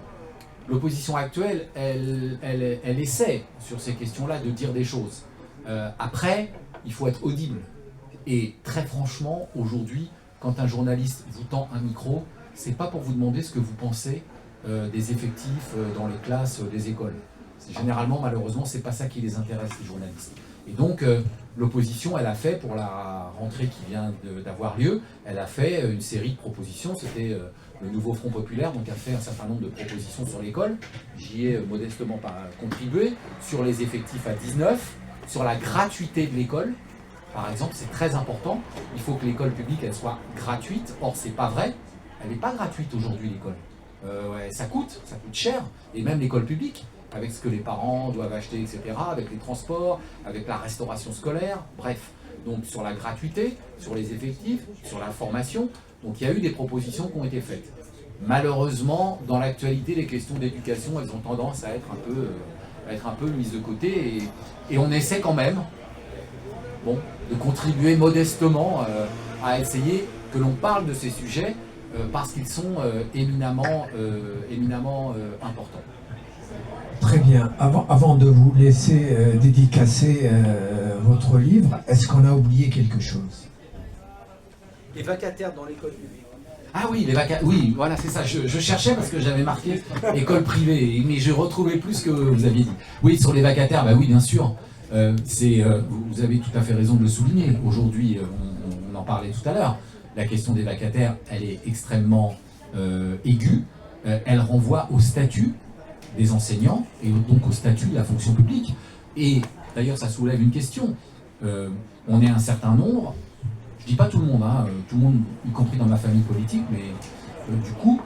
L'opposition actuelle, elle essaie, sur ces questions-là, de dire des choses. Après, il faut être audible. Et très franchement, aujourd'hui, quand un journaliste vous tend un micro, c'est pas pour vous demander ce que vous pensez des effectifs dans les classes des écoles. Généralement, malheureusement, c'est pas ça qui les intéresse, les journalistes. Et donc, l'opposition, elle a fait, pour la rentrée qui vient d'avoir lieu, elle a fait une série de propositions. C'était le nouveau Front Populaire, donc a fait un certain nombre de propositions sur l'école. J'y ai modestement contribué, sur les effectifs à 19, sur la gratuité de l'école. Par exemple, c'est très important. Il faut que l'école publique, elle soit gratuite. Or, c'est pas vrai. Elle n'est pas gratuite aujourd'hui, l'école. Ça coûte cher. Et même l'école publique, avec ce que les parents doivent acheter, etc., avec les transports, avec la restauration scolaire, bref. Donc sur la gratuité, sur les effectifs, sur la formation. Donc il y a eu des propositions qui ont été faites. Malheureusement, dans l'actualité, les questions d'éducation, elles ont tendance à être un peu mises de côté. Et on essaie quand même de contribuer modestement à essayer que l'on parle de ces sujets parce qu'ils sont éminemment importants. Très bien. Avant de vous laisser dédicacer votre livre, est-ce qu'on a oublié quelque chose? Les vacataires dans l'école publique. Ah oui, oui, voilà, c'est ça. Je cherchais parce que j'avais marqué école privée, mais je retrouvais plus ce que vous aviez dit. Oui, sur les vacataires, oui, bien sûr. Vous avez tout à fait raison de le souligner. Aujourd'hui, on en parlait tout à l'heure. La question des vacataires, elle est extrêmement aiguë. Elle renvoie au statut des enseignants et donc au statut de la fonction publique. Et d'ailleurs, ça soulève une question. On est un certain nombre, je dis pas tout le monde, y compris dans ma famille politique, mais du coup,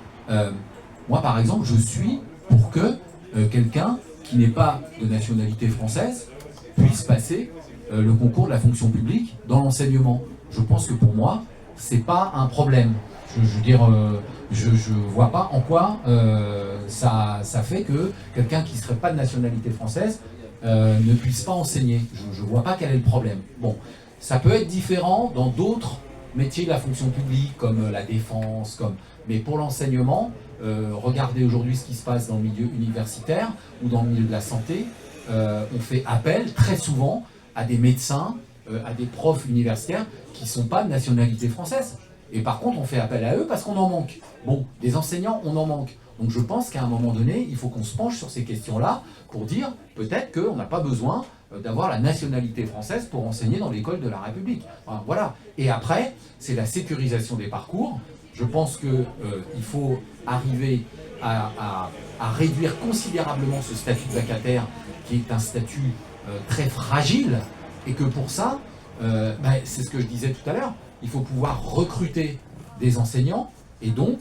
moi par exemple, je suis pour que quelqu'un qui n'est pas de nationalité française puisse passer le concours de la fonction publique dans l'enseignement. Je pense que pour moi, c'est pas un problème. Je veux dire, je vois pas en quoi ça fait que quelqu'un qui serait pas de nationalité française ne puisse pas enseigner. Je vois pas quel est le problème. Bon, ça peut être différent dans d'autres métiers de la fonction publique, comme la défense, mais pour l'enseignement, regardez aujourd'hui ce qui se passe dans le milieu universitaire ou dans le milieu de la santé. On fait appel très souvent à des médecins, à des profs universitaires qui ne sont pas de nationalité française. Et par contre, on fait appel à eux parce qu'on en manque. Bon, des enseignants, on en manque. Donc je pense qu'à un moment donné, il faut qu'on se penche sur ces questions-là pour dire peut-être qu'on n'a pas besoin d'avoir la nationalité française pour enseigner dans l'école de la République. Enfin, voilà. Et après, c'est la sécurisation des parcours. Je pense qu'il faut arriver à réduire considérablement ce statut de vacataire qui est un statut très fragile et que pour ça, c'est ce que je disais tout à l'heure, il faut pouvoir recruter des enseignants et donc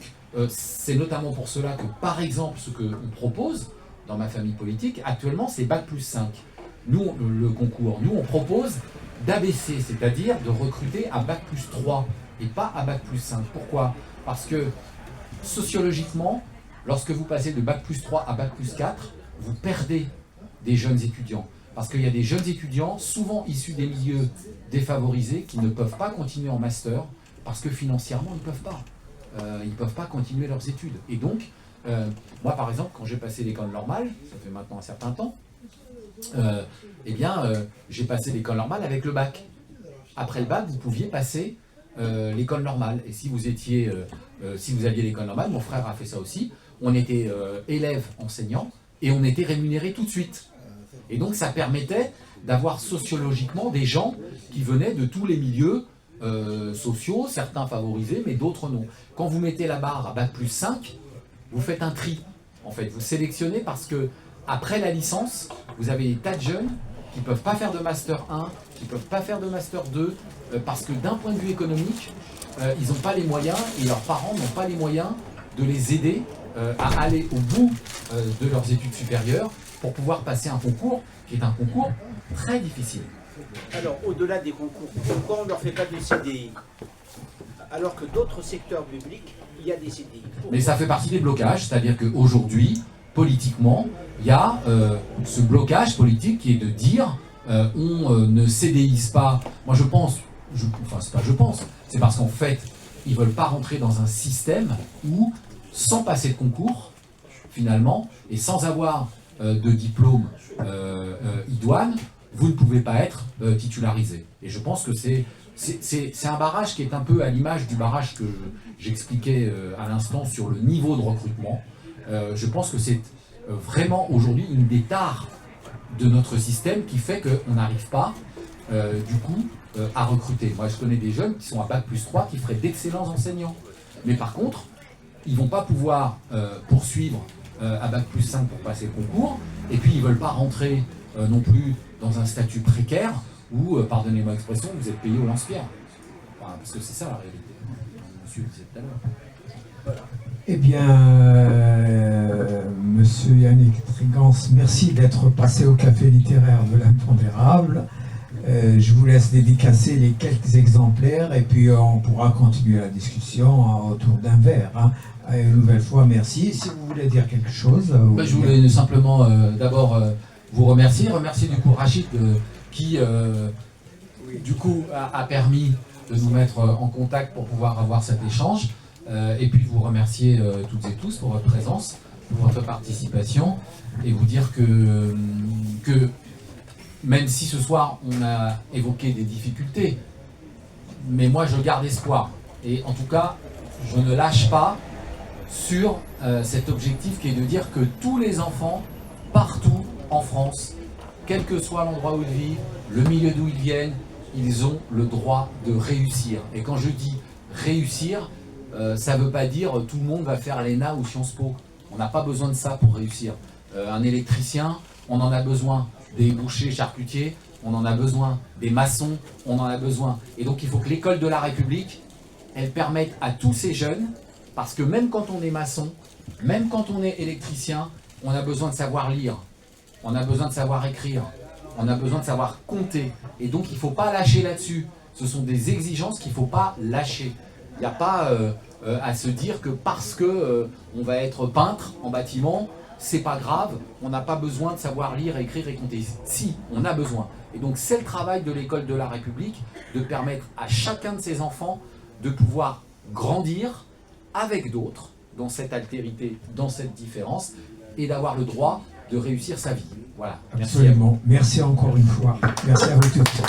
c'est notamment pour cela que par exemple ce qu'on propose dans ma famille politique actuellement c'est Bac+5. Nous, le concours, nous on propose d'abaisser, c'est-à-dire de recruter à Bac+3 et pas à Bac+5. Pourquoi? Parce que sociologiquement, lorsque vous passez de Bac+3 à Bac+4, vous perdez des jeunes étudiants. Parce qu'il y a des jeunes étudiants, souvent issus des milieux défavorisés, qui ne peuvent pas continuer en master parce que financièrement, ils ne peuvent pas. Ils ne peuvent pas continuer leurs études. Et donc, moi par exemple, quand j'ai passé l'école normale, ça fait maintenant un certain temps, j'ai passé l'école normale avec le bac. Après le bac, vous pouviez passer l'école normale. Et si vous aviez l'école normale, mon frère a fait ça aussi, on était élève enseignant et on était rémunéré tout de suite. Et donc ça permettait d'avoir sociologiquement des gens qui venaient de tous les milieux sociaux, certains favorisés, mais d'autres non. Quand vous mettez la barre à bac plus 5, vous faites un tri. En fait, vous sélectionnez parce que après la licence, vous avez des tas de jeunes qui ne peuvent pas faire de Master 1, qui ne peuvent pas faire de Master 2, parce que d'un point de vue économique, ils n'ont pas les moyens, et leurs parents n'ont pas les moyens de les aider à aller au bout de leurs études supérieures pour pouvoir passer un concours qui est un concours très difficile. Alors, au-delà des concours, pourquoi on ne leur fait pas des CDI? Alors que d'autres secteurs publics, il y a des CDI. Mais ça fait partie des blocages, c'est-à-dire qu'aujourd'hui, politiquement, il y a ce blocage politique qui est de dire on ne CDIse pas. Moi je pense, c'est parce qu'en fait, ils ne veulent pas rentrer dans un système où, sans passer de concours, finalement, et sans avoir de diplôme idoine, vous ne pouvez pas être titularisé. Et je pense que c'est un barrage qui est un peu à l'image du barrage que j'expliquais à l'instant sur le niveau de recrutement. Je pense que c'est vraiment aujourd'hui une des tares de notre système qui fait qu'on n'arrive pas à recruter. Moi je connais des jeunes qui sont à bac plus 3 qui feraient d'excellents enseignants. Mais par contre, ils ne vont pas pouvoir poursuivre à bac plus 5 pour passer le concours, et puis ils ne veulent pas rentrer non plus dans un statut précaire où, pardonnez-moi l'expression, vous êtes payé au lance-pierre. Enfin, parce que c'est ça la réalité. Monsieur le disait tout à l'heure. Voilà. Eh bien, Monsieur Yannick Trigance, merci d'être passé au Café littéraire de l'Impondérable. Je vous laisse dédicacer les quelques exemplaires et puis on pourra continuer la discussion autour d'un verre. Hein. Une nouvelle fois, merci. Si vous voulez dire quelque chose... Je voulais simplement d'abord vous remercier du coup Rachid qui du coup a permis de nous mettre en contact pour pouvoir avoir cet échange. Et puis vous remercier toutes et tous pour votre présence, pour votre participation, et vous dire que même si ce soir on a évoqué des difficultés, mais moi je garde espoir. Et en tout cas, je ne lâche pas sur cet objectif qui est de dire que tous les enfants, partout en France, quel que soit l'endroit où ils vivent, le milieu d'où ils viennent, ils ont le droit de réussir. Et quand je dis réussir, ça ne veut pas dire tout le monde va faire l'ENA ou Sciences Po. On n'a pas besoin de ça pour réussir. Un électricien, on en a besoin. Des bouchers, charcutiers, on en a besoin. Des maçons, on en a besoin. Et donc il faut que l'école de la République, elle permette à tous ces jeunes, parce que même quand on est maçon, même quand on est électricien, on a besoin de savoir lire, on a besoin de savoir écrire, on a besoin de savoir compter. Et donc il ne faut pas lâcher là-dessus. Ce sont des exigences qu'il ne faut pas lâcher. Il n'y a pas à se dire que parce que on va être peintre en bâtiment, c'est pas grave, on n'a pas besoin de savoir lire, écrire et compter. Si, on a besoin. Et donc c'est le travail de l'école de la République de permettre à chacun de ses enfants de pouvoir grandir avec d'autres dans cette altérité, dans cette différence, et d'avoir le droit de réussir sa vie. Voilà. Absolument. Merci encore une fois. Merci à vous tous.